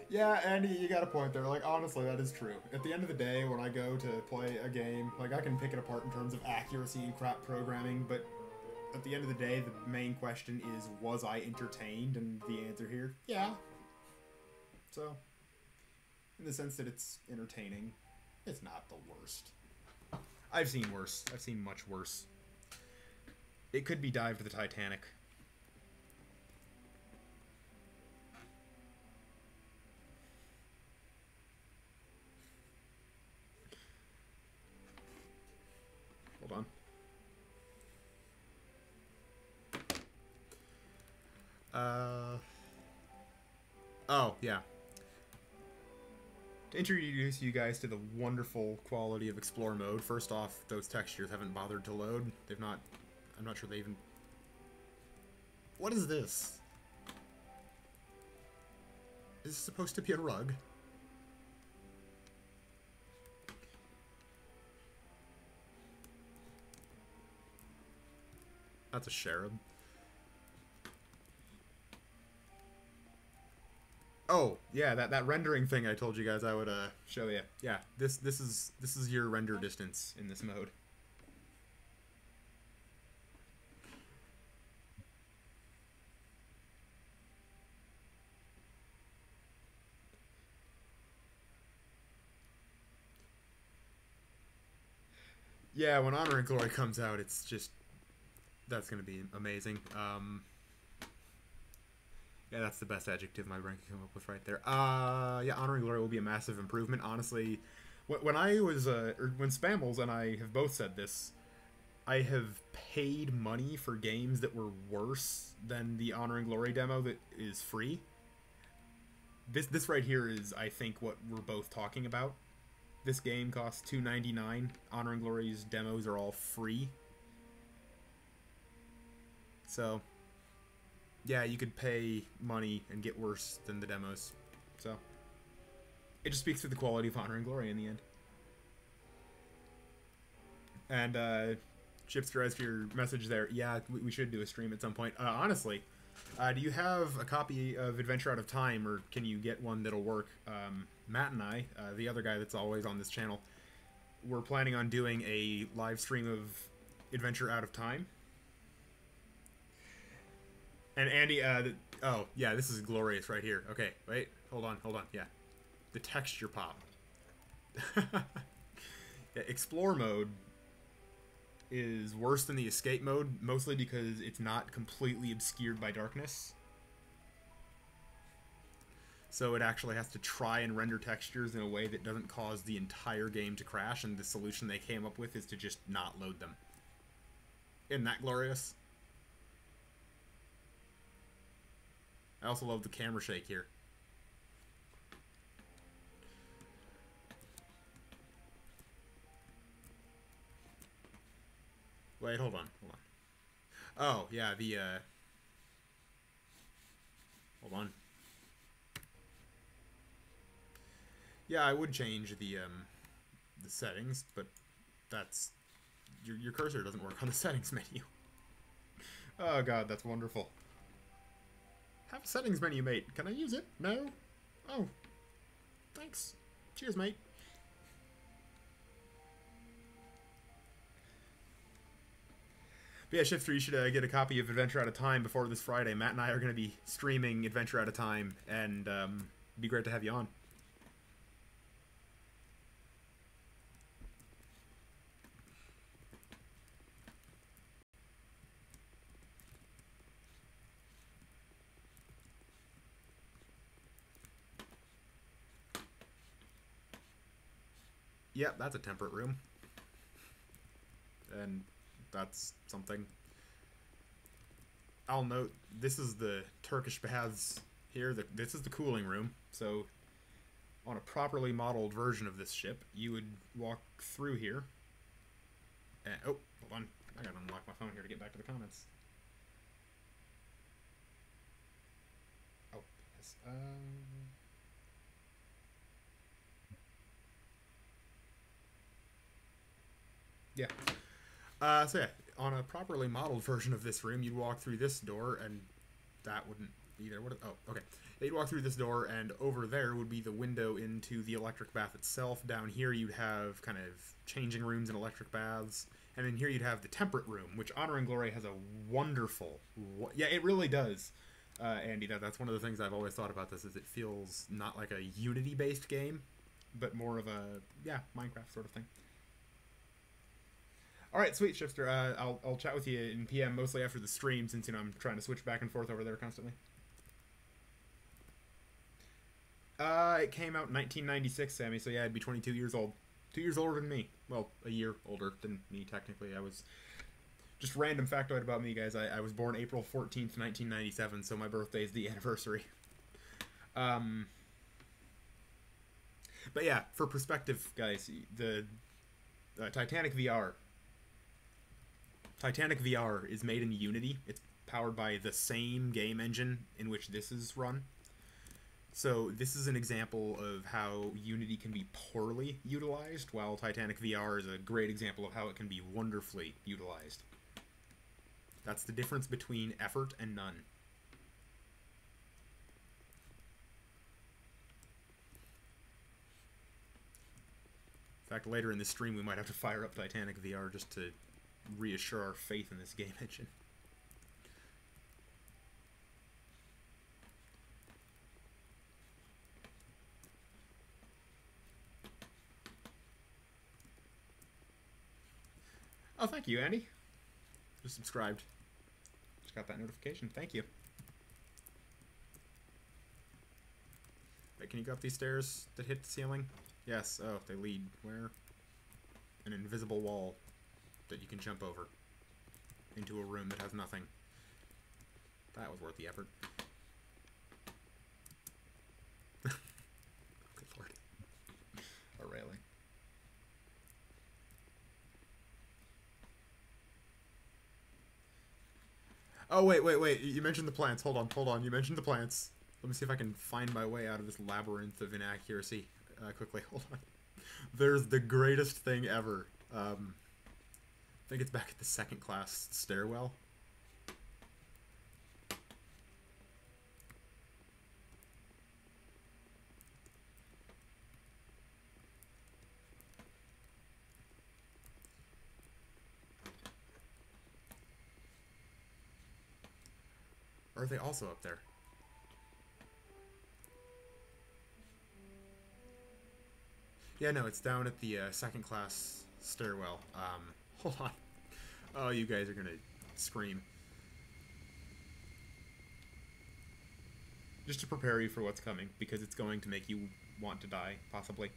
Yeah, Andy, you got a point there. Like, honestly, that is true. At the end of the day, when I go to play a game, like, I can pick it apart in terms of accuracy and crap programming, but at the end of the day, the main question is, was I entertained? And the answer here, yeah. So, in the sense that it's entertaining, it's not the worst. I've seen worse. I've seen much worse. It could be Dive to the Titanic. Hold on. Uh, oh, yeah. To introduce you guys to the wonderful quality of Explore mode, first off, those textures haven't bothered to load. They've not... I'm not sure they even... What is this? Is this supposed to be a rug? That's a cherub. Oh, yeah, that rendering thing I told you guys I would show you. Yeah, this is your render distance in this mode. Yeah, when Honor and Glory comes out, it's just... That's going to be amazing. Yeah, that's the best adjective my brain can come up with right there. Yeah, Honor and Glory will be a massive improvement. Honestly, when I was... or when Spammels and I have both said this, I have paid money for games that were worse than the Honor and Glory demo that is free. This right here is, I think, what we're both talking about. This game costs $2.99. Honor and Glory's demos are all free. So, yeah, you could pay money and get worse than the demos. So, it just speaks to the quality of Honor and Glory in the end. And, Chipster, as for your message there, yeah, we should do a stream at some point. Honestly, do you have a copy of Adventure Out of Time, or can you get one that'll work? Matt and I, the other guy that's always on this channel, we're planning on doing a live stream of Adventure Out of Time. And Andy, oh, yeah, this is glorious right here. Okay, wait, hold on, yeah. The texture pop. Yeah, Explore mode is worse than the Escape mode, mostly because it's not completely obscured by darkness. So it actually has to try and render textures in a way that doesn't cause the entire game to crash, and the solution they came up with is to just not load them. Isn't that glorious? I also love the camera shake here. Wait, hold on. Oh, yeah, the, hold on. Yeah, I would change the settings, but that's... Your cursor doesn't work on the settings menu. Oh god, that's wonderful. Have a settings menu, mate. Can I use it? No? Oh. Thanks. Cheers, mate. But yeah, Shifter, you should get a copy of Adventure Out of Time before this Friday. Matt and I are going to be streaming Adventure Out of Time, and it'd be great to have you on. Yep, that's a temperate room. And that's something. I'll note, this is the Turkish baths here. This is the cooling room. So, on a properly modeled version of this ship, you would walk through here. And, oh, hold on. I gotta unlock my phone here to get back to the comments. Oh, yes. Yeah. So yeah, on a properly modeled version of this room, you'd walk through this door, and that wouldn't be there. Oh, okay. You'd walk through this door, and over there would be the window into the electric bath itself. Down here, you'd have kind of changing rooms and electric baths. And then here you'd have the temperate room, which Honor and Glory has a wonderful... Yeah, it really does. Andy, that's one of the things I've always thought about this, is it feels not like a Unity-based game, but more of a, yeah, Minecraft sort of thing. Alright, sweet, Shifter. I'll chat with you in PM, mostly after the stream, since, you know, I'm trying to switch back and forth over there constantly. It came out in 1996, Sammy, so yeah, I'd be 22 years old. 2 years older than me. Well, a year older than me, technically. I was Just random factoid about me, guys. I was born April 14th, 1997, so my birthday is the anniversary. Um, but yeah, for perspective, guys, the Titanic VR. Titanic VR is made in Unity. It's powered by the same game engine in which this is run. So this is an example of how Unity can be poorly utilized, while Titanic VR is a great example of how it can be wonderfully utilized. That's the difference between effort and none. In fact, later in this stream we might have to fire up Titanic VR just to reassure our faith in this game engine. Oh, thank you, Andy. Just subscribed. Just got that notification. Thank you. Wait, can you go up these stairs that hit the ceiling? Yes. Oh, they lead where? An invisible wall that you can jump over into a room that has nothing. That was worth the effort. Good lord. A railing. Oh, wait. You mentioned the plants. Hold on. You mentioned the plants. Let me see if I can find my way out of this labyrinth of inaccuracy quickly. Hold on. There's the greatest thing ever. I think it's back at the second class stairwell. Or are they also up there? Yeah, no, it's down at the second class stairwell. Hold on. Oh, you guys are gonna scream. Just to prepare you for what's coming, because it's going to make you want to die, possibly.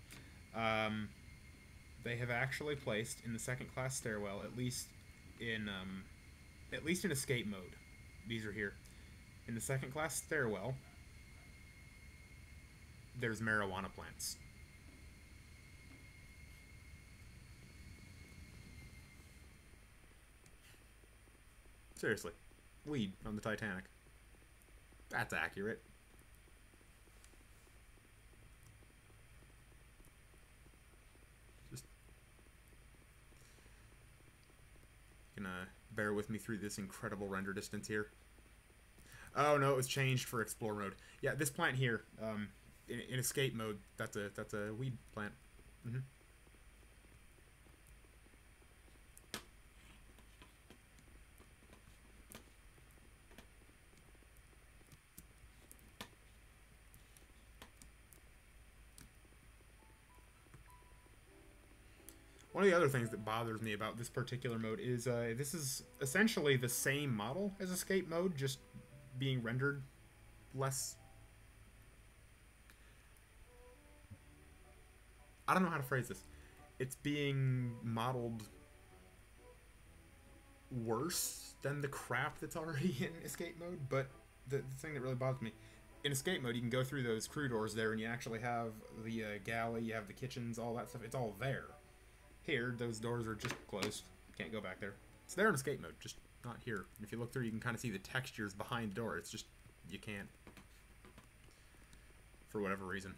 They have actually placed in the second class stairwell, at least in escape mode. These are here. In the second class stairwell, there's marijuana plants. Seriously. Weed on the Titanic. That's accurate. Just gonna bear with me through this incredible render distance here. Oh no, it was changed for explore mode. Yeah, this plant here, in escape mode, that's a weed plant. Mm-hmm. One of the other things that bothers me about this particular mode is this is essentially the same model as escape mode, just being rendered less... I don't know how to phrase this. It's being modeled worse than the crap that's already in escape mode, but the thing that really bothers me, in escape mode you can go through those crew doors there and you actually have the galley, you have the kitchens, all that stuff, it's all there. Here, those doors are just closed. Can't go back there. It's there in escape mode, just not here. If you look through, you can kind of see the textures behind the door. It's just, you can't. For whatever reason.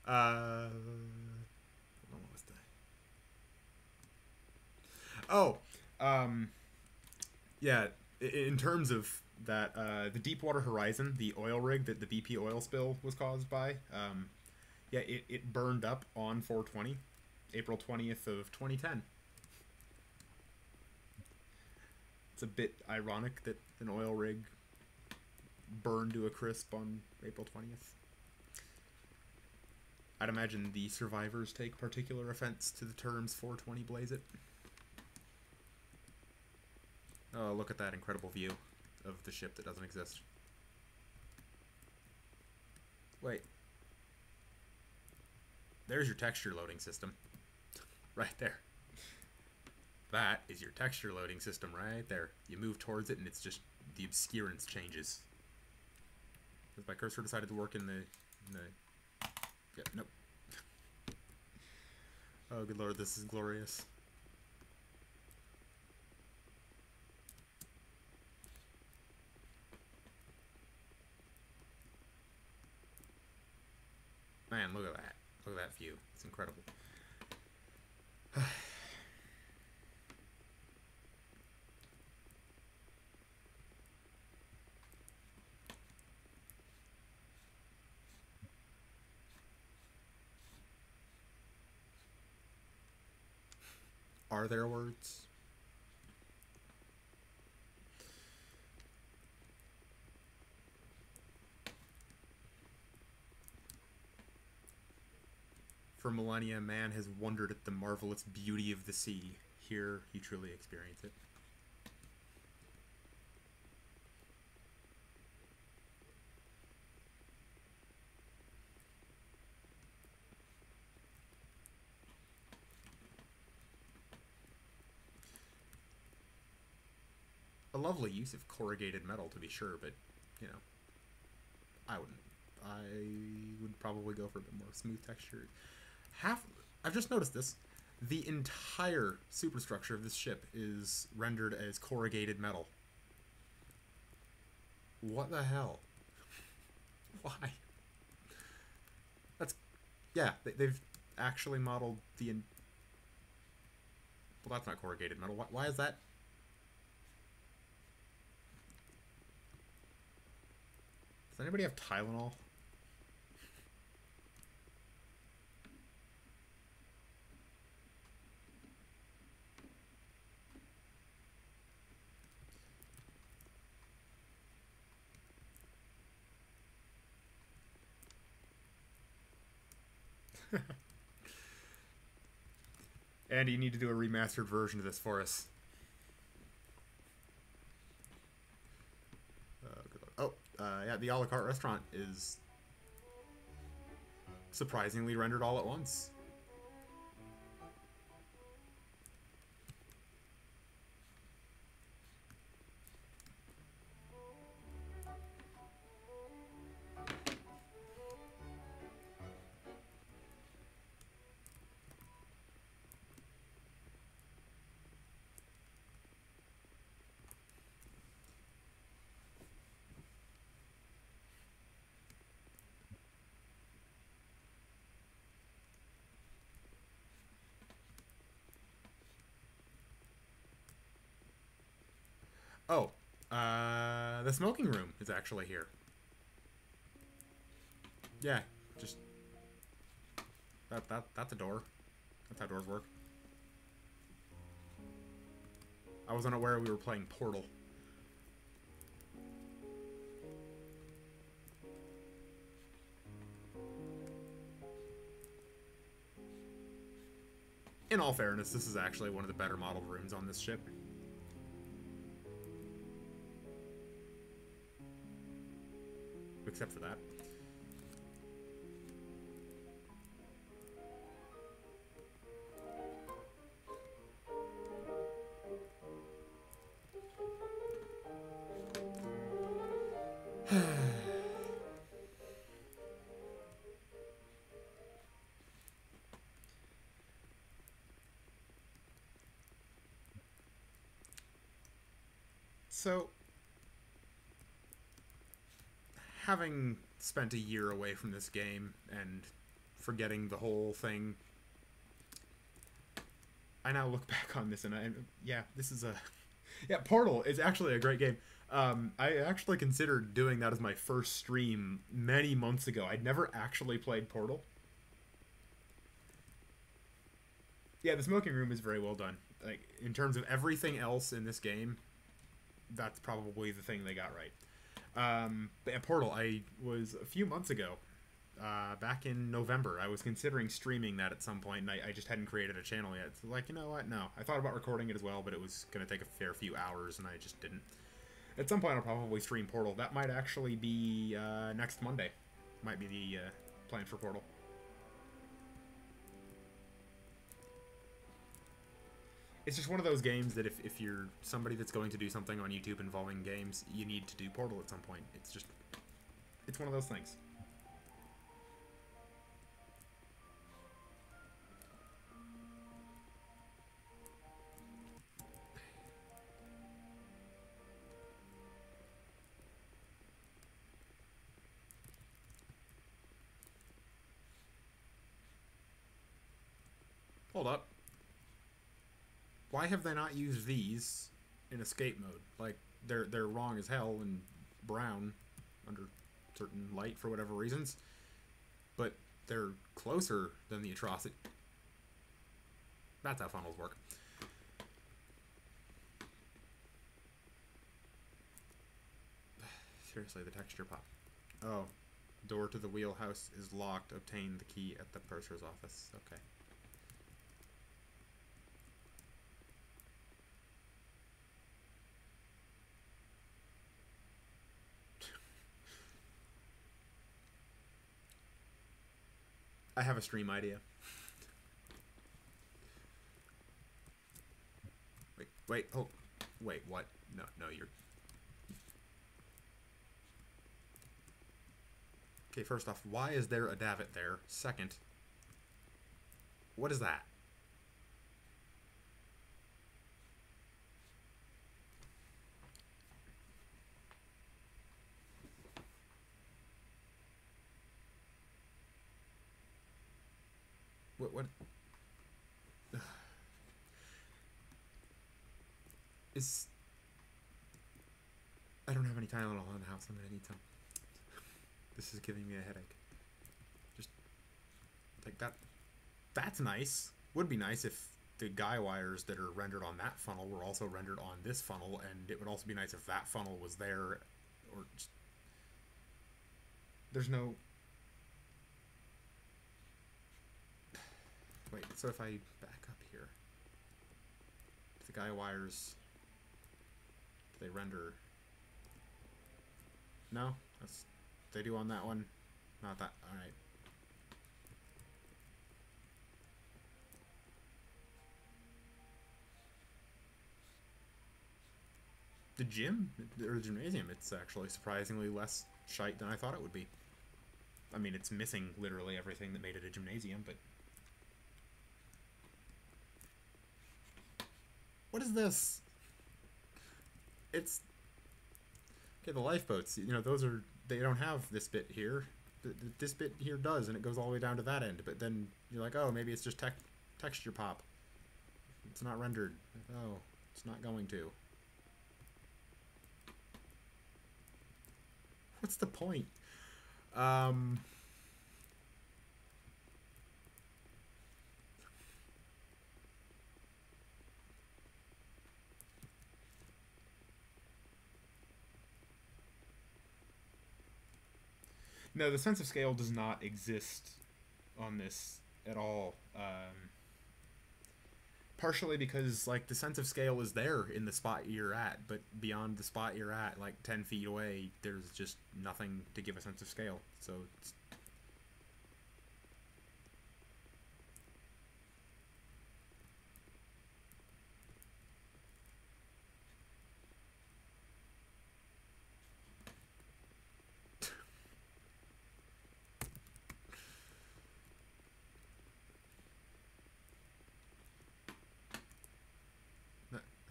What was that? Oh, yeah. In terms of that, the Deepwater Horizon, the oil rig that the BP oil spill was caused by, yeah, it burned up on 4/20, April 20th of 2010. It's a bit ironic that an oil rig burned to a crisp on April 20th. I'd imagine the survivors take particular offense to the terms 420 blaze it. Oh, look at that incredible view of the ship that doesn't exist. Wait. There's your texture loading system. Right there. That is your texture loading system right there. You move towards it and it's just the obscurance changes. Has my cursor decided to work in the yeah, nope. Oh good lord, this is glorious. Man, look at that. Look at that view. It's incredible. Are there words? For millennia, man has wondered at the marvelous beauty of the sea. Here, you truly experience it. A lovely use of corrugated metal, to be sure, but, you know, I wouldn't. I would probably go for a bit more smooth texture. I've just noticed this. The entire superstructure of this ship is rendered as corrugated metal. What the hell? Why? Yeah, they've actually modeled the... Well, that's not corrugated metal. Why is that? Does anybody have Tylenol? Andy, you need to do a remastered version of this for us. Yeah, the a la carte restaurant is surprisingly rendered all at once. Oh, the smoking room is actually here. Yeah, just that's a door. That's how doors work. I was unaware we were playing Portal. In all fairness, this is actually one of the better modeled rooms on this ship. Except for that. So, having spent a year away from this game and forgetting the whole thing, I now look back on this and yeah, this is yeah, Portal is actually a great game. I actually considered doing that as my first stream many months ago. I'd never actually played Portal. Yeah, the smoking room is very well done. Like, in terms of everything else in this game, that's probably the thing they got right. But at Portal, I was a few months ago back in November. I was considering streaming that at some point, and I just hadn't created a channel yet. So like, you know what? No. I thought about recording it as well, but it was going to take a fair few hours, and I just didn't. At some point, I'll probably stream Portal. That might actually be next Monday. Might be the plan for Portal. It's just one of those games that if you're somebody that's going to do something on YouTube involving games, you need to do Portal at some point. It's just... It's one of those things. Hold up. Why have they not used these in escape mode? Like, they're wrong as hell and brown under certain light for whatever reasons, but they're closer than the atrocity. That's how funnels work. Seriously, the texture pop. Oh, door to the wheelhouse is locked. Obtain the key at the purser's office. Okay. I have a stream idea. Wait, what? No, you're... Okay, first off, why is there a davit there? Second, what is that? What? Is... I don't have any Tylenol in the house. I'm gonna need some. This is giving me a headache. Just... like that... That's nice. Would be nice if the guy wires that are rendered on that funnel were also rendered on this funnel, and it would also be nice if that funnel was there, or just... There's no... Wait, so if I back up here, if the guy wires, do they render? No? That's... They do on that one? Not that... Alright. The gym, or the gymnasium, it's actually surprisingly less shite than I thought it would be. I mean, it's missing literally everything that made it a gymnasium, but... What is this? It's... Okay, the lifeboats, you know, those are... They don't have this bit here. This bit here does, and it goes all the way down to that end. But then you're like, oh, maybe it's just texture pop. It's not rendered. Oh, it's not going to. What's the point? No, the sense of scale does not exist on this at all. Partially because, like, the sense of scale is there in the spot you're at, but beyond the spot you're at, like 10 feet away, there's just nothing to give a sense of scale. So it's...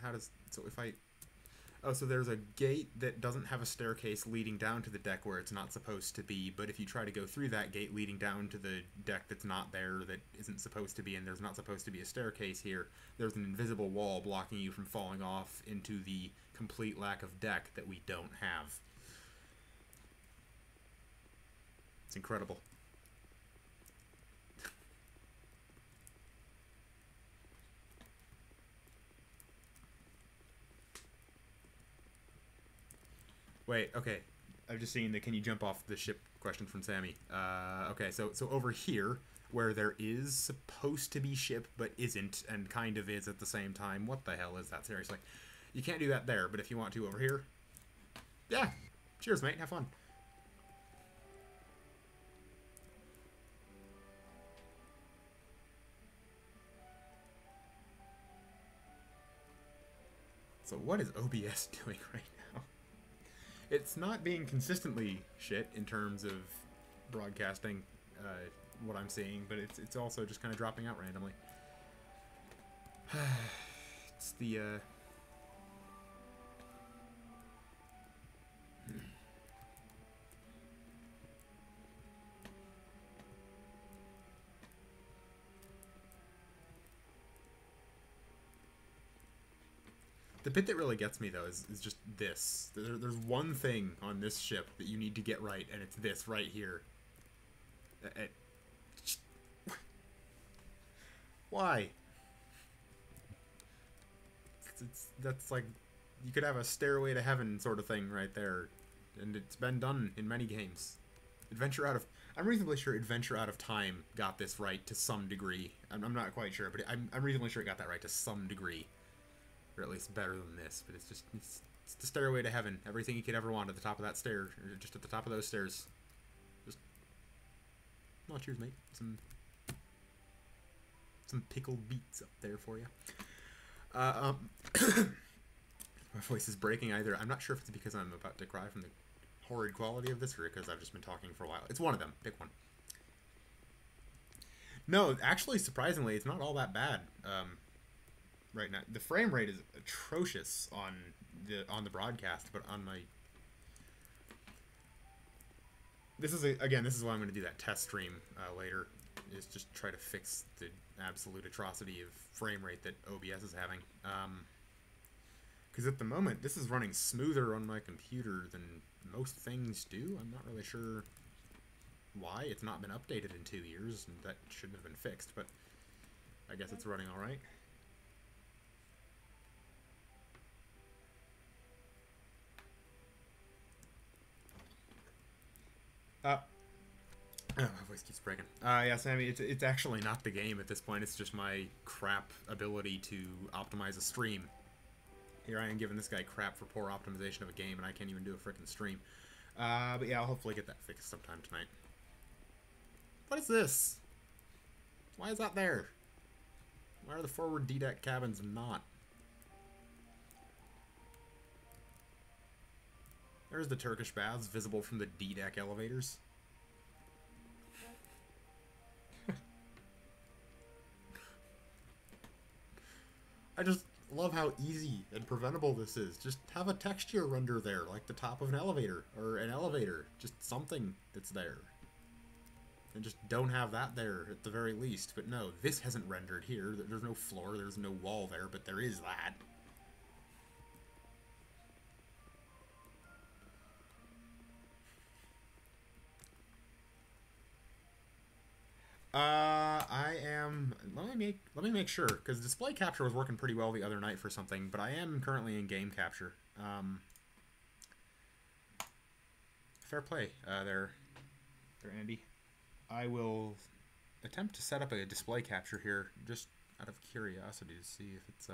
How does... So if I... Oh, so there's a gate that doesn't have a staircase leading down to the deck where it's not supposed to be, but if you try to go through that gate leading down to the deck that's not there, that isn't supposed to be, and there's not supposed to be a staircase here, there's an invisible wall blocking you from falling off into the complete lack of deck that we don't have. It's incredible. Wait, okay. I've just seen the can you jump off the ship question from Sammy. Okay, so over here, where there is supposed to be ship but isn't and kind of is at the same time, what the hell is that? Seriously. You can't do that there, but if you want to over here, yeah. Cheers, mate. Have fun. So what is OBS doing right now? It's not being consistently shit in terms of broadcasting what I'm seeing, but it's also just kind of dropping out randomly. It's the the bit that really gets me, though, is just this. There's one thing on this ship that you need to get right, and it's this right here. Why? That's like, you could have a Stairway to Heaven sort of thing right there, and it's been done in many games. I'm reasonably sure Adventure Out of Time got this right to some degree. I'm not quite sure, but I'm reasonably sure it got that right to some degree. Or at least better than this, but it's the Stairway to Heaven. Everything you could ever want at the top of that stair, or just at the top of those stairs. Just, oh, cheers, mate. Some pickled beets up there for you. My voice is breaking either. I'm not sure if it's because I'm about to cry from the horrid quality of this, or because I've just been talking for a while. It's one of them. Pick one. No, actually, surprisingly, it's not all that bad. Right now, the frame rate is atrocious on the broadcast, but on my this is why I'm going to do that test stream later, is just try to fix the absolute atrocity of frame rate that OBS is having. Because at the moment, this is running smoother on my computer than most things do. I'm not really sure why. It's not been updated in 2 years, and that shouldn't have been fixed, but I guess it's running all right. Oh, my voice keeps breaking. Yeah, Sammy, it's actually not the game at this point. It's just my crap ability to optimize a stream. Here I am giving this guy crap for poor optimization of a game, and I can't even do a frickin' stream. But yeah, I'll hopefully get that fixed sometime tonight. What is this? Why is that there? Why are the forward D-deck cabins not? There's the Turkish baths visible from the D-deck elevators. I just love how easy and preventable this is. Just have a texture render there, like the top of an elevator, or an elevator. Just something that's there. And just don't have that there at the very least. But no, this hasn't rendered here. There's no floor, there's no wall there, but there is that. I am. Let me make sure, because display capture was working pretty well the other night for something, but I am currently in game capture. Fair play, there, Andy. I will attempt to set up a display capture here, just out of curiosity, to see if it's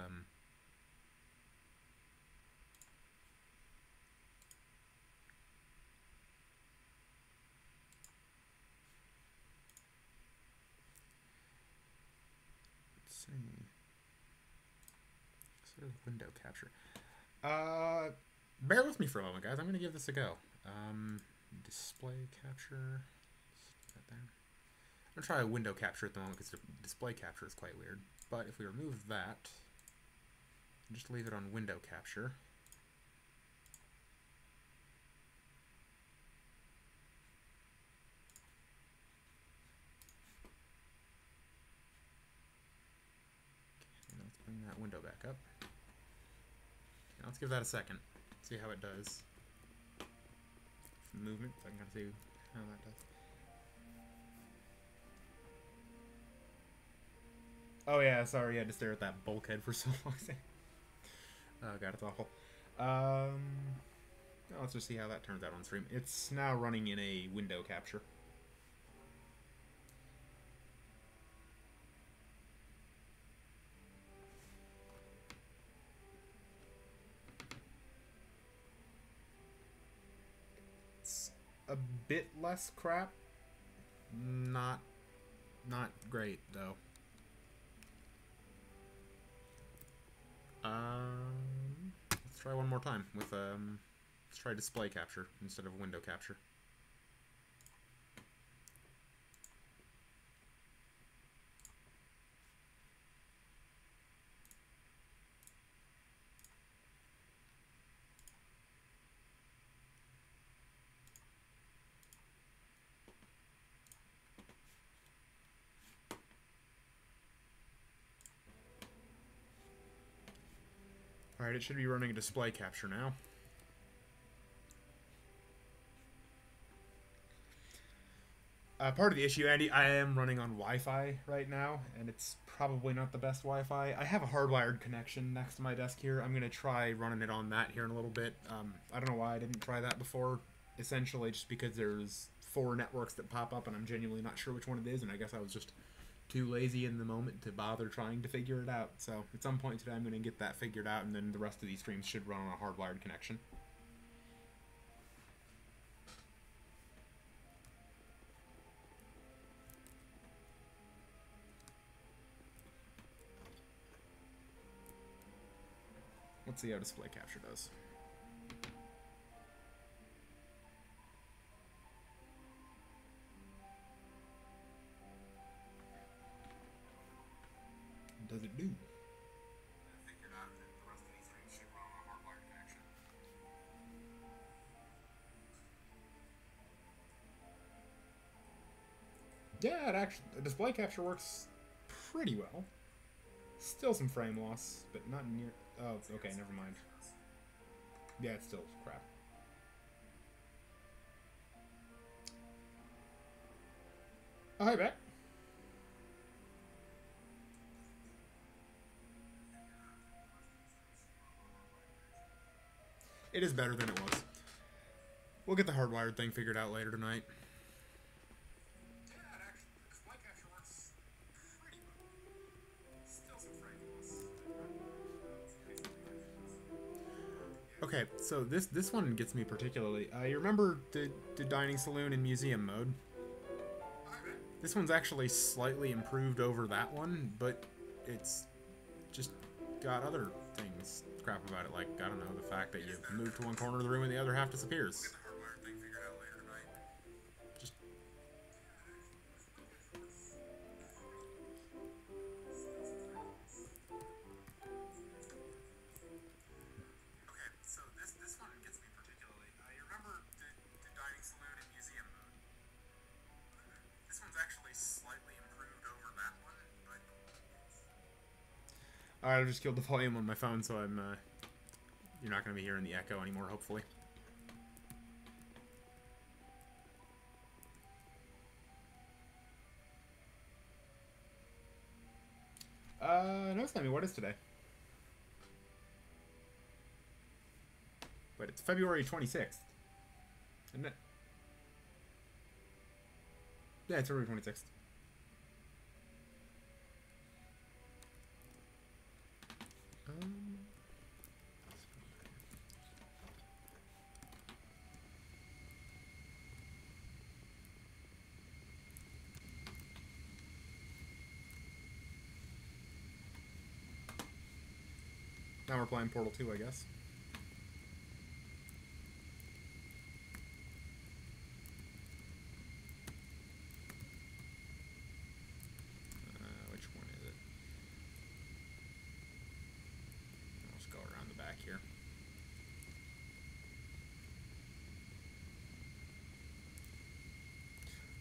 sort of window capture. Bear with me for a moment, guys. I'm going to give this a go. Display capture. Right there. I'm going to try a window capture at the moment because display capture is quite weird. But if we remove that, and just leave it on window capture. Bring that window back up. Okay, let's give that a second. See how it does. Some movement, so I can kind of see how that does. Oh yeah, sorry, I had to stare at that bulkhead for so long. Oh god, it's awful. Oh, let's just see how that turns out on stream. It's now running in a window capture. It's a bit less crap. Not great though. Let's try one more time with let's try display capture instead of window capture. Alright, it should be running a display capture now. Part of the issue, Andy, I am running on Wi-Fi right now, and it's probably not the best Wi-Fi. I have a hardwired connection next to my desk here. I'm going to try running it on that here in a little bit. I don't know why I didn't try that before, essentially just because there's 4 networks that pop up, and I'm genuinely not sure which one it is, and I guess I was just too lazy in the moment to bother trying to figure it out. So at some point today I'm going to get that figured out, and then the rest of these streams should run on a hardwired connection. Let's see how display capture does. What does it do? I figured out that the rest of these things should run on a hardwired connection. Yeah, it actually, the display capture works pretty well. Still some frame loss, but not near. Oh, okay, never mind. Yeah, it's still crap. Oh, hi, Beck. It is better than it was. We'll get the hardwired thing figured out later tonight. Okay, so this one gets me particularly. You remember the dining saloon and museum mode? This one's actually slightly improved over that one, but it's just got other things crap about it, like, I don't know, the fact that you move to one corner of the room and the other half disappears. Just... Alright, I just killed the volume on my phone, so I'm, you're not going to be hearing the echo anymore, hopefully. No, Sammy, what is today? But it's February 26th. Isn't it? Yeah, it's February 26th. Now we're playing Portal 2, I guess. Which one is it? I'll just go around the back here.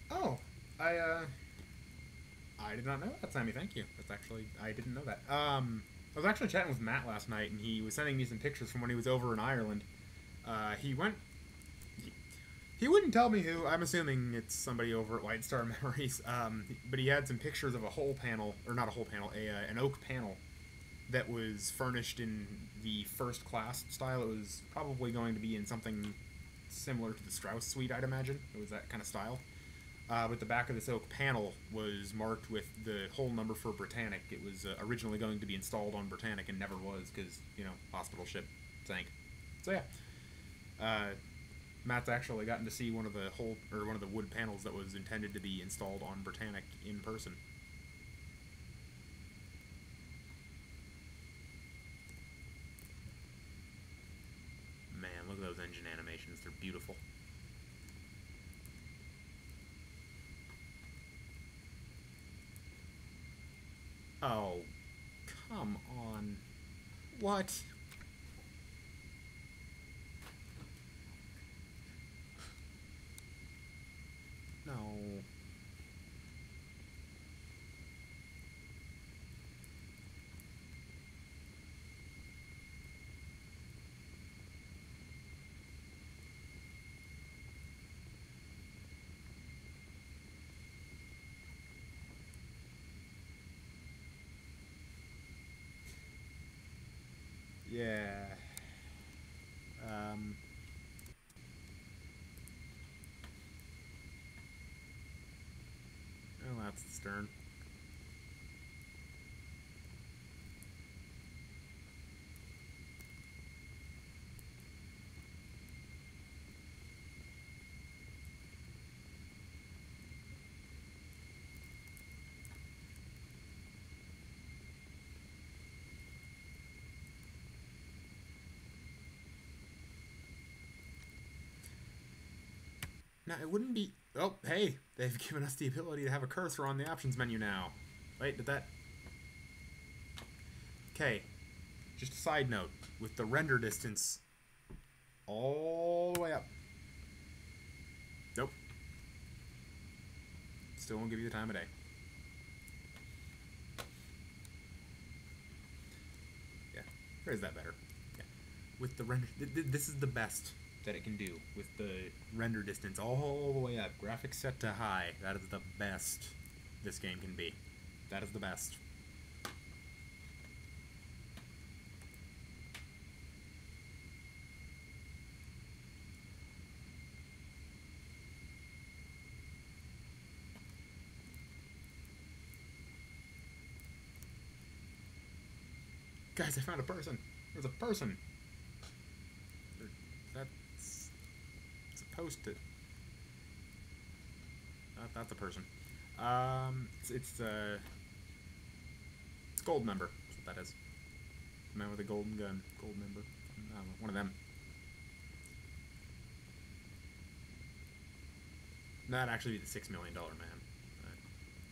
Oh, I did not know that, Sammy. Thank you. That's actually, I didn't know that. I was actually chatting with Matt last night, and he was sending me some pictures from when he was over in Ireland. He wouldn't tell me who. I'm assuming it's somebody over at White Star Memories. But he had some pictures of a whole panel, or not a whole panel, an oak panel that was furnished in the first class style. It was probably going to be in something similar to the Strauss suite, I'd imagine. It was that kind of style. But the back of this oak panel was marked with the whole number for Britannic. It was originally going to be installed on Britannic and never was because, you know, hospital ship sank. So yeah, Matt's actually gotten to see one of the wood panels that was intended to be installed on Britannic in person. Man, look at those engine animations. They're beautiful. Oh, come on. What? No. Yeah. Um. Well, that's the stern. Now, it wouldn't be... Oh, hey, they've given us the ability to have a cursor on the options menu now. Wait, did that... Okay, just a side note. With the render distance all the way up. Nope. Still won't give you the time of day. Yeah, or is that better? Yeah. With the render... This is the best that it can do with the render distance all the way up. Graphics set to high. That is the best this game can be. That is the best. Guys, I found a person. There's a person. That's supposed to... That's a person. It's gold member. That's what that is. The man with a golden gun. Gold member. I don't know, one of them. That'd actually be the $6 million man.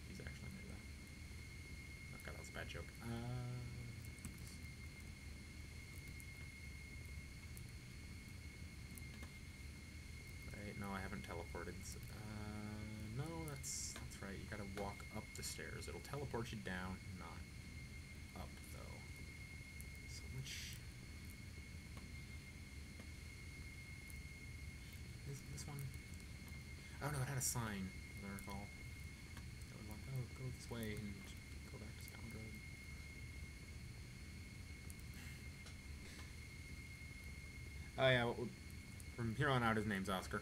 He's actually made that. Oh god, that was a bad joke. Right, no, I haven't teleported. No, that's right. You gotta walk up the stairs. It'll teleport you down, not up, though. So which... Is this one? Oh no, it had a sign, as I recall. It was like, oh, go this way and go back to Scotland Road. Oh yeah, well, from here on out his name's Oscar.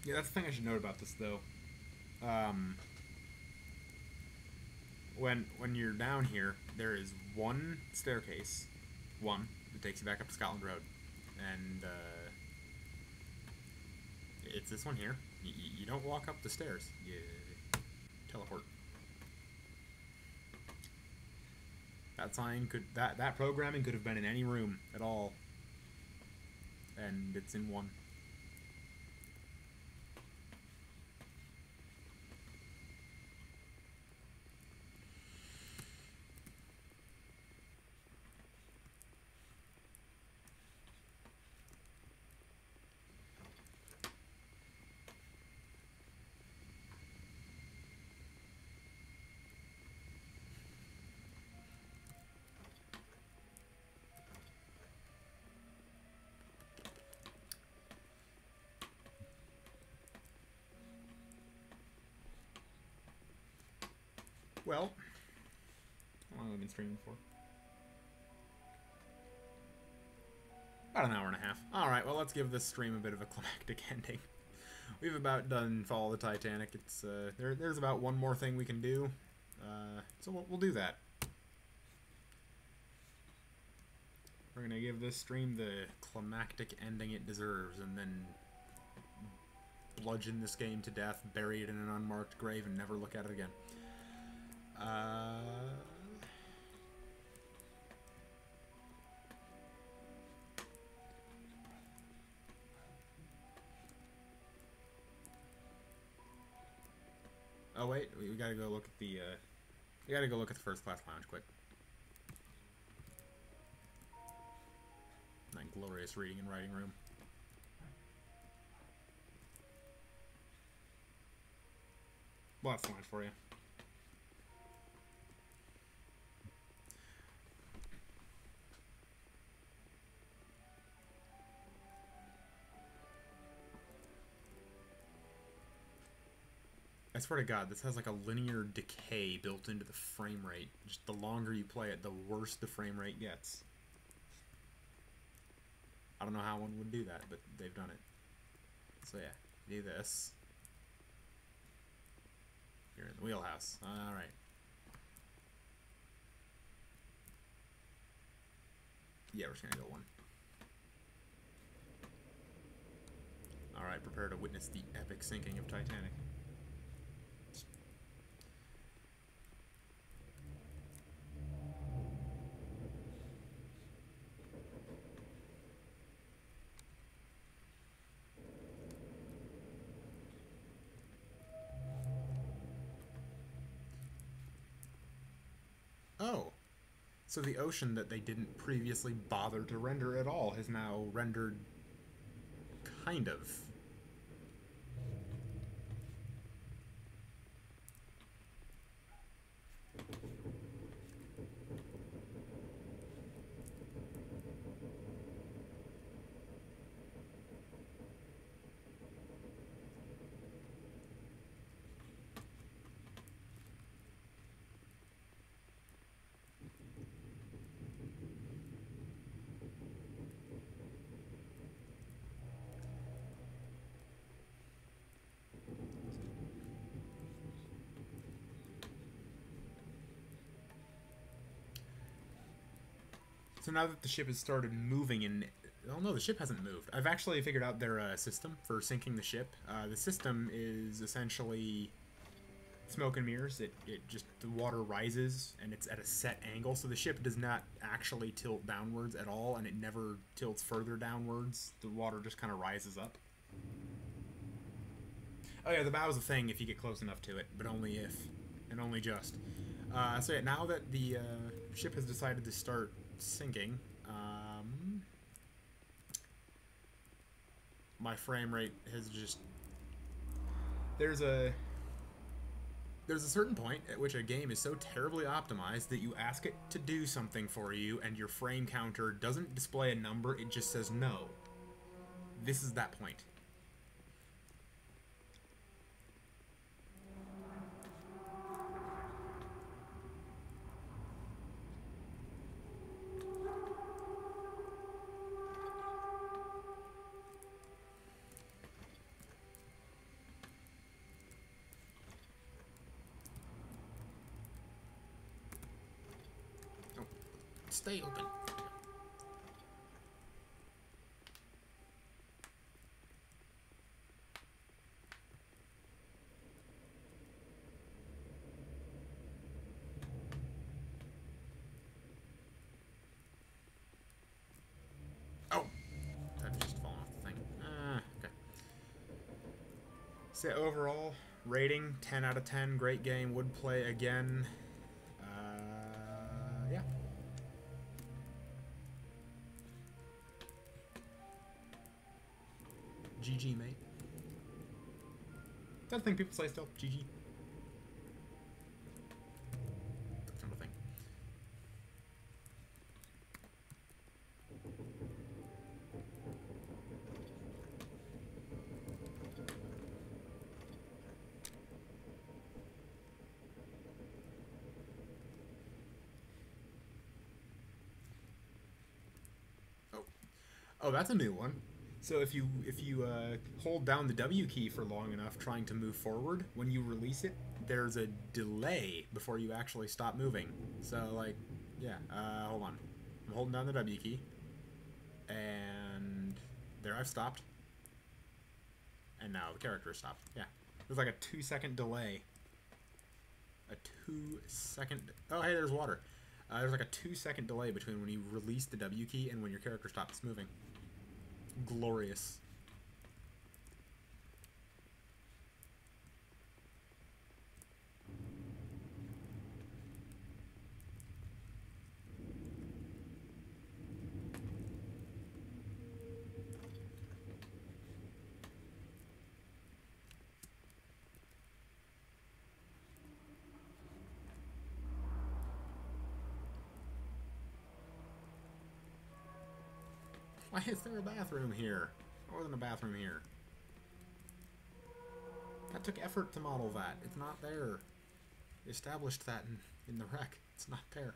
Yeah, that's the thing I should note about this, though. When you're down here, there is one staircase, that takes you back up to Scotland Road, and it's this one here. You don't walk up the stairs. You teleport. That sign could that programming could have been in any room at all, and it's in one. Well, how long have we been streaming for? About an hour and a half. Alright, well, let's give this stream a bit of a climactic ending. We've about done Fall of the Titanic. It's there's about one more thing we can do. So we'll do that. We're going to give this stream the climactic ending it deserves, and then bludgeon this game to death, bury it in an unmarked grave, and never look at it again. Oh wait, we gotta go look at the first class lounge quick. That glorious reading and writing room. Well, that's lounge for you. I swear to God, this has like a linear decay built into the frame rate. Just the longer you play it, the worse the frame rate gets. I don't know how one would do that, but they've done it. So yeah, do this. You're in the wheelhouse. Alright. Yeah, we're just gonna go one. Alright, prepare to witness the epic sinking of Titanic. Oh, so the ocean that they didn't previously bother to render at all has now rendered kind of. So now that the ship has started moving in... Oh no, the ship hasn't moved. I've actually figured out their system for sinking the ship. The system is essentially smoke and mirrors. It just... The water rises, and it's at a set angle, so the ship does not actually tilt downwards at all, and it never tilts further downwards. The water just kind of rises up. Oh yeah, the bow is a thing if you get close enough to it, but only if, and only just. So yeah, now that the ship has decided to start sinking, my frame rate has just... There's a certain point at which a game is so terribly optimized that you ask it to do something for you and your frame counter doesn't display a number, it just says no. This is that point. Stay open. Oh! I've just fallen off the thing. Okay. So overall, rating, 10 out of 10, great game, would play again. Yeah. GG, mate. That's the thing people say still. GG. That's not a thing. Oh, that's a new one. So if you hold down the W key for long enough trying to move forward, when you release it, there's a delay before you actually stop moving. So like, yeah, hold on. I'm holding down the W key, and there I've stopped, and now the character has stopped. Yeah, there's like a 2 second delay. A 2 second. Oh, hey, there's water. There's like a 2 second delay between when you release the W key and when your character stops moving. Glorious. Why is there a bathroom here? There wasn't a bathroom here. That took effort to model that. It's not there. We established that in the wreck. It's not there.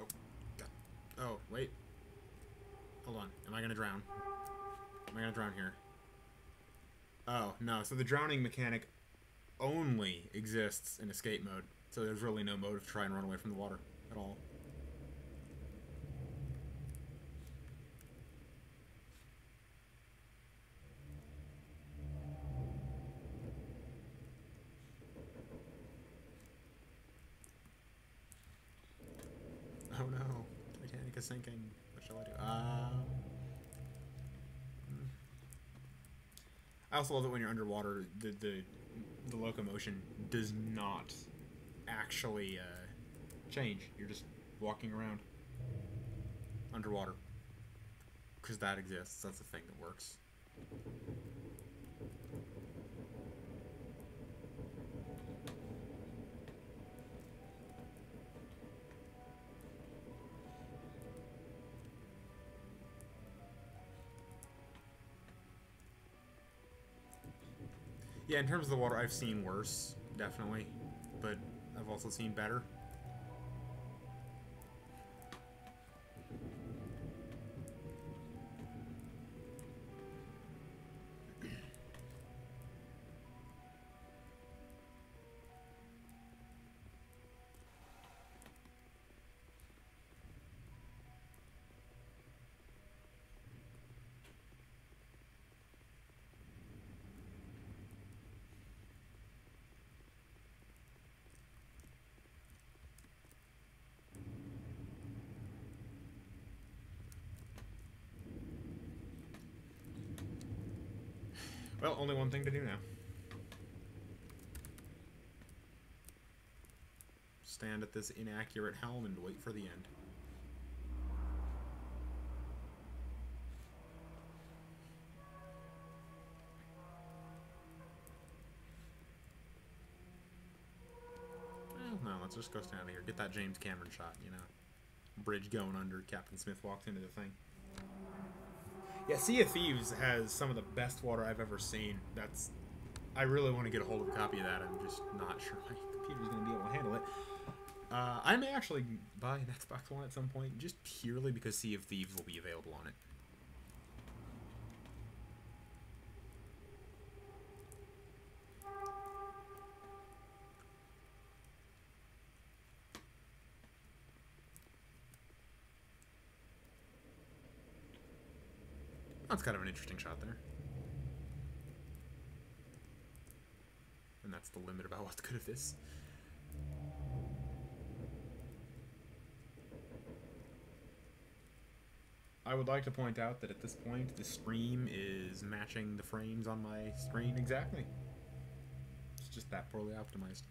Oh, God. Oh, wait. Hold on. Am I gonna drown? Am I gonna drown here? Oh, no. So the drowning mechanic only exists in escape mode. So there's really no motive to try and run away from the water at all. Oh no. Titanic is sinking. What shall I do? I also love that when you're underwater, the locomotion does not actually change. You're just walking around underwater. Because that exists. That's a thing that works. Yeah, in terms of the water, I've seen worse, definitely. But I've also seen better. Well, only one thing to do now. Stand at this inaccurate helm and wait for the end. Well, no, let's just go stand here. Get that James Cameron shot, you know. Bridge going under, Captain Smith walks into the thing. Yeah, Sea of Thieves has some of the best water I've ever seen. I really want to get a hold of a copy of that. I'm just not sure my computer's going to be able to handle it. I may actually buy an Xbox One at some point, just purely because Sea of Thieves will be available on it. That's kind of an interesting shot there. And that's the limit about what's good of this. I would like to point out that at this point, the stream is matching the frames on my screen exactly. It's just that poorly optimized.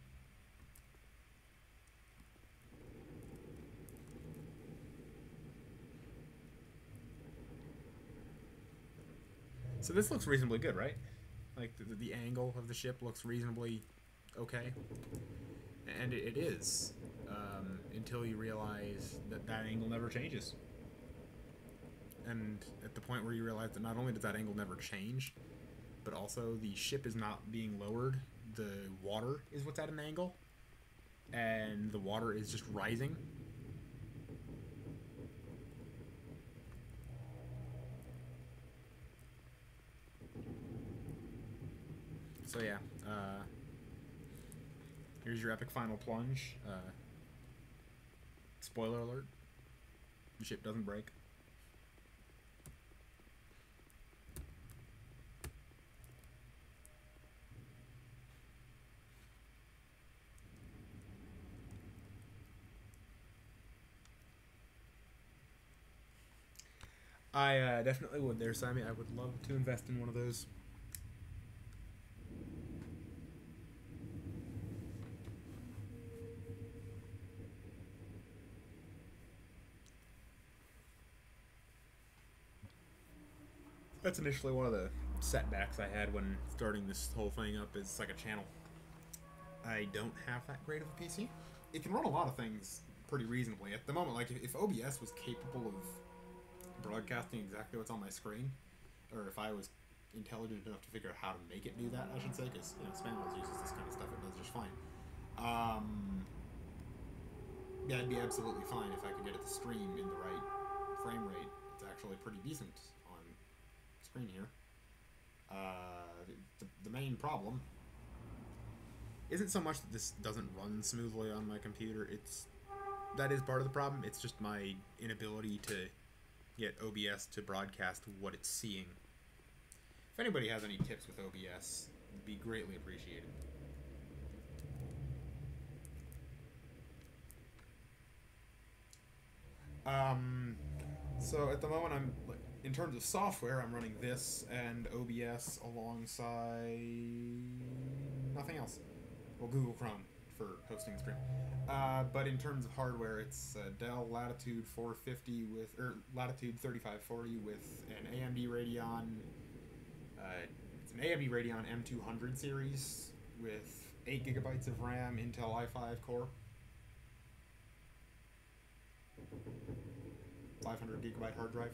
So this looks reasonably good, right? Like, the angle of the ship looks reasonably okay. And it is. Until you realize that that angle never changes. and at the point where you realize that not only does that angle never change, but also the ship is not being lowered, the water is what's at an angle, and the water is just rising. So yeah, here's your epic final plunge. Spoiler alert, the ship doesn't break. I definitely would there, Sammy. I would love to invest in one of those. That's initially one of the setbacks I had when starting this whole thing up as like a channel. I don't have that great of a PC. It can run a lot of things pretty reasonably. At the moment, like if OBS was capable of broadcasting exactly what's on my screen, or if I was intelligent enough to figure out how to make it do that, I should say, because Spamwells uses this kind of stuff, it does just fine. Yeah, it'd be absolutely fine if I could get it to stream in the right frame rate. It's actually pretty decent on screen here. The main problem isn't so much that this doesn't run smoothly on my computer. That is part of the problem. It's just my inability to get OBS to broadcast what it's seeing. If anybody has any tips with OBS, it'd be greatly appreciated. So at the moment, I'm like, in terms of software, I'm running this and OBS alongside nothing else. Well, Google Chrome for hosting the stream. But in terms of hardware, it's a Dell Latitude 450 Latitude 3540 with an AMD Radeon. It's an AMD Radeon M200 series with 8 GB of RAM, Intel i5 core, 500 GB hard drive.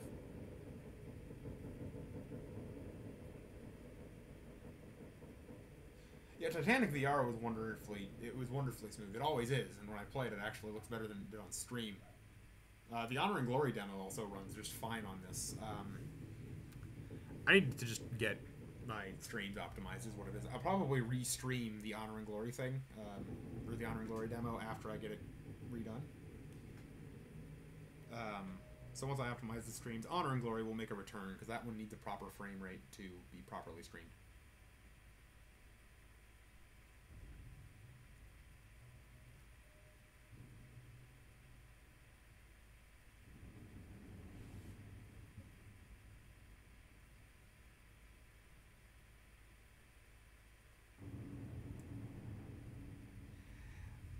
Yeah, Titanic VR was wonderfully smooth. It always is, and when I play it, it actually looks better than it did on stream. The Honor and Glory demo also runs just fine on this. I need to just get my streams optimized, is what it is. I'll probably re-stream the Honor and Glory thing, or the Honor and Glory demo, after I get it redone. So once I optimize the streams, Honor and Glory will make a return, because that one needs a proper frame rate to be properly streamed.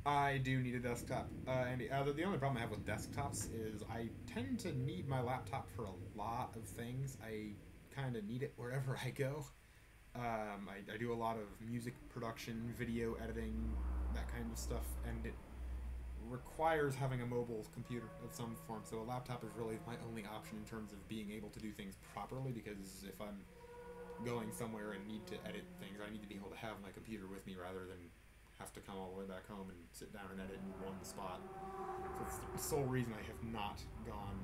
I do need a desktop, and the only problem I have with desktops is I tend to need my laptop for a lot of things. I kind of need it wherever I go. I do a lot of music production, video editing, that kind of stuff, and it requires having a mobile computer of some form, so a laptop is really my only option in terms of being able to do things properly, because if I'm going somewhere and need to edit things, I need to be able to have my computer with me rather than have to come all the way back home and sit down and edit in one spot. So that's the sole reason I have not gone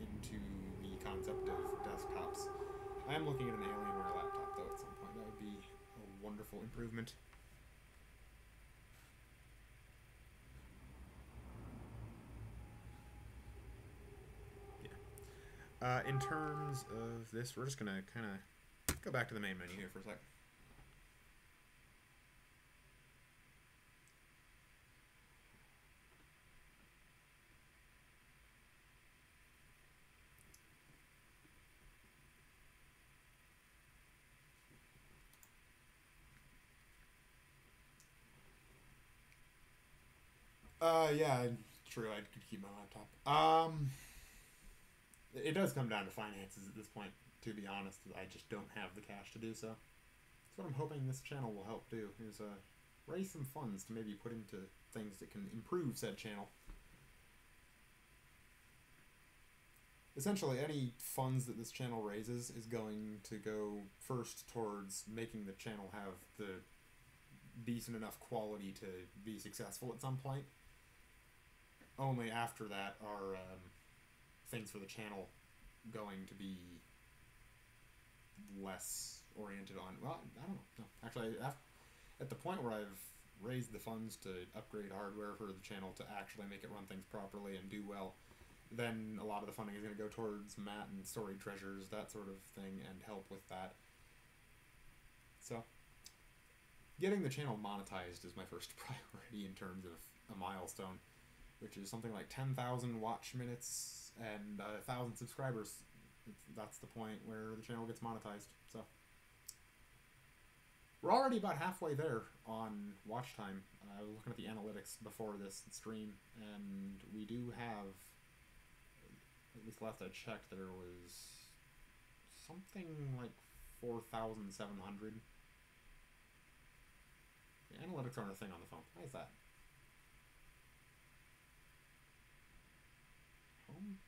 into the concept of desktops. I am looking at an Alienware laptop, though, at some point. That would be a wonderful improvement. Yeah. In terms of this, we're just going to kind of go back to the main menu here for a sec. Yeah, true, I could keep my laptop. It does come down to finances at this point, to be honest. I just don't have the cash to do so. That's what I'm hoping this channel will help do, is raise some funds to maybe put into things that can improve said channel. essentially any funds that this channel raises is going to go first towards making the channel have the decent enough quality to be successful at some point. Only after that are things for the channel going to be less oriented on, well, I don't know. No, actually, at the point where I've raised the funds to upgrade hardware for the channel to actually make it run things properly and do well, then a lot of the funding is going to go towards Matt and Story Treasures, that sort of thing, and help with that. So, getting the channel monetized is my first priority in terms of a milestone, which is something like 10,000 watch minutes and 1,000 subscribers. That's the point where the channel gets monetized. So we're already about halfway there on watch time. I was looking at the analytics before this stream, and we do have, at least last I checked, there was something like 4,700. The analytics aren't a thing on the phone. Why is that? Home?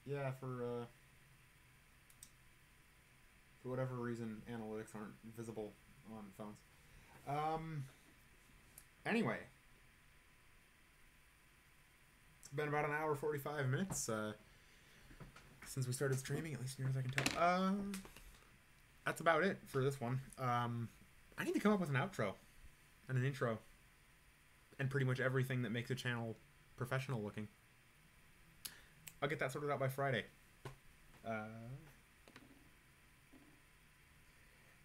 Yeah, for whatever reason, analytics aren't visible on phones. Anyway, it's been about an hour 45 minutes since we started streaming, at least as near as I can tell. That's about it for this one. I need to come up with an outro and an intro and pretty much everything that makes a channel professional looking. I'll get that sorted out by Friday.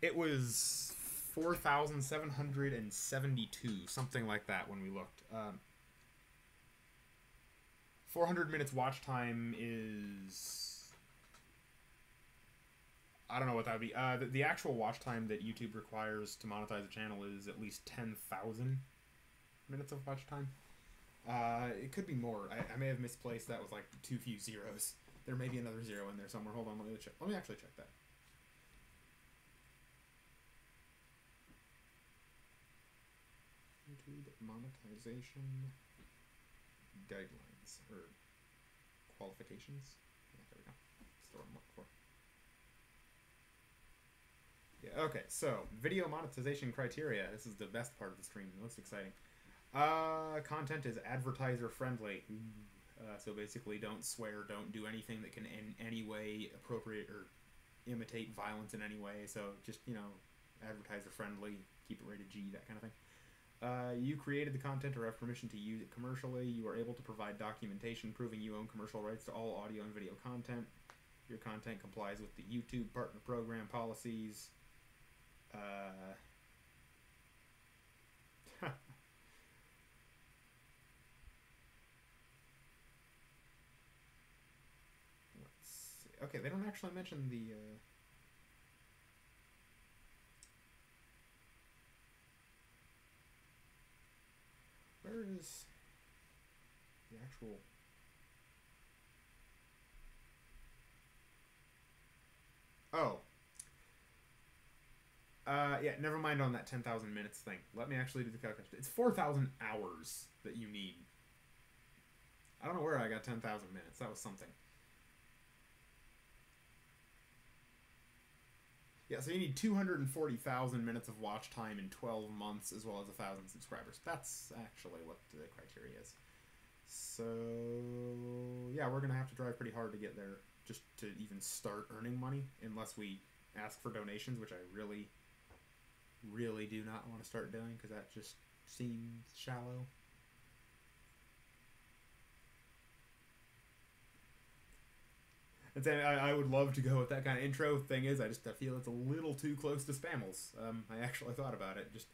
It was 4,772, something like that when we looked. 400 minutes watch time is... I don't know what that would be. The actual watch time that YouTube requires to monetize a channel is at least 10,000 minutes of watch time. It could be more. I may have misplaced that with like too few zeros. There may be another zero in there somewhere. Hold on, let me check. Let me actually check that. YouTube monetization guidelines or qualifications. Yeah, there we go. That's the one I'm looking for. Yeah. Okay. So video monetization criteria. This is the best part of the stream. The most exciting. Content is advertiser friendly. So basically don't swear, don't do anything that can in any way appropriate or imitate violence in any way. So just, you know, advertiser friendly, keep it rated G, that kind of thing. You created the content or have permission to use it commercially. You are able to provide documentation proving you own commercial rights to all audio and video content. Your content complies with the YouTube Partner Program policies. Okay, they don't actually mention the, where is the actual... Oh. Yeah, never mind on that 10,000 minutes thing. Let me actually do the calculation. It's 4,000 hours that you need. I don't know where I got 10,000 minutes. That was something. Yeah, so you need 240,000 minutes of watch time in 12 months as well as 1,000 subscribers. That's actually what the criteria is. So, yeah, we're going to have to drive pretty hard to get there just to even start earning money, unless we ask for donations, which I really, really do not want to start doing because that just seems shallow. And saying I would love to go with that kind of intro. Thing is, I feel it's a little too close to Spammels. I actually thought about it. Just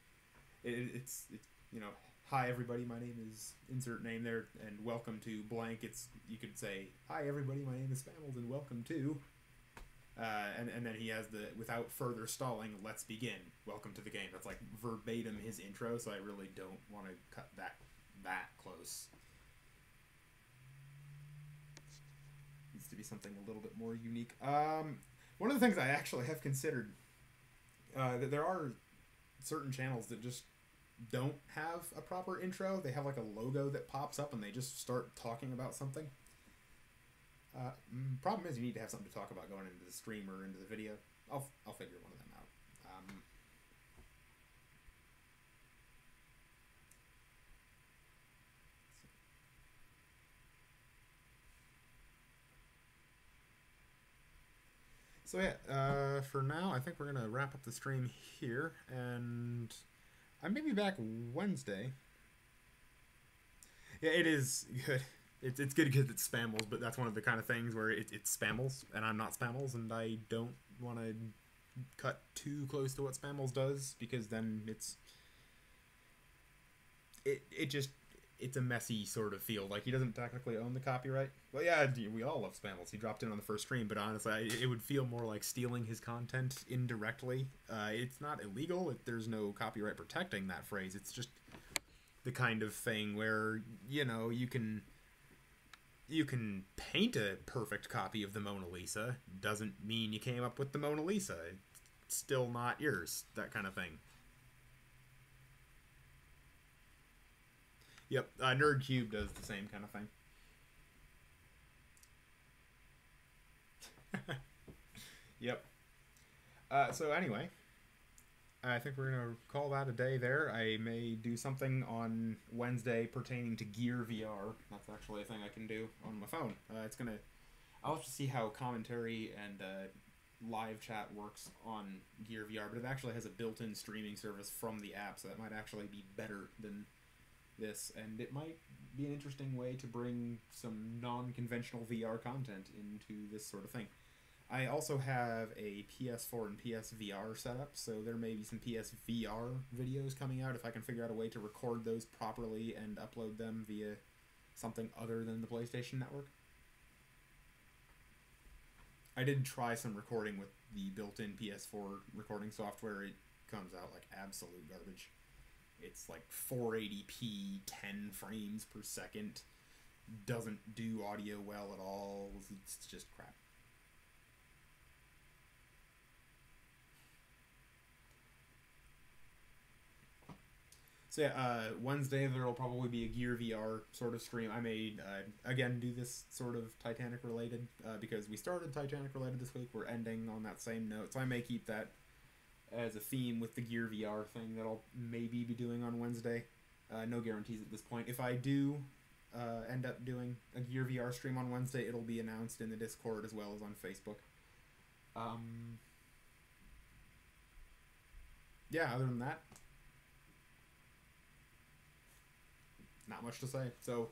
it's you know, hi everybody, my name is insert name there, and welcome to blank. You could say hi everybody, my name is Spammels, and welcome to. And then he has the without further stalling, let's begin. Welcome to the game. That's like verbatim his intro. So I really don't want to cut that close. Needs to be something a little bit more unique. One of the things I actually have considered, that there are certain channels that just don't have a proper intro. They have like a logo that pops up and they just start talking about something. Problem is you need to have something to talk about going into the stream or into the video. I'll figure one of them out. So yeah, for now, I think we're gonna wrap up the stream here, and I may be back Wednesday. Yeah, it is good. It's good because it's Spammels, but that's one of the kind of things where it's Spammels, and I'm not Spammels, and I don't want to cut too close to what Spammels does, because then it's a messy sort of field. Like, he doesn't technically own the copyright. Well, yeah, we all love Spammels. He dropped in on the first stream, but honestly, it would feel more like stealing his content indirectly. It's not illegal. There's no copyright protecting that phrase. It's just the kind of thing where, you know, you can paint a perfect copy of the Mona Lisa. Doesn't mean you came up with the Mona Lisa. It's still not yours. That kind of thing. Yep, NerdCube does the same kind of thing. Yep. So anyway, I think we're going to call that a day there. I may do something on Wednesday pertaining to Gear VR. That's actually a thing I can do on my phone. I'll have to see how commentary and live chat works on Gear VR, but it actually has a built-in streaming service from the app, so that might actually be better than this, and it might be an interesting way to bring some non-conventional VR content into this sort of thing. I also have a PS4 and PSVR setup, so there may be some PSVR videos coming out if I can figure out a way to record those properly and upload them via something other than the PlayStation Network. I did try some recording with the built-in PS4 recording software. It comes out like absolute garbage. It's like 480p, 10 frames per second. Doesn't do audio well at all. It's just crap. So yeah, Wednesday there will probably be a Gear VR sort of stream. I may, again, do this sort of Titanic related, because we started Titanic related this week. We're ending on that same note, so I may keep that as a theme with the Gear VR thing that I'll maybe be doing on Wednesday. No guarantees at this point. If I do end up doing a Gear VR stream on Wednesday, it'll be announced in the Discord as well as on Facebook. Yeah, other than that, not much to say. So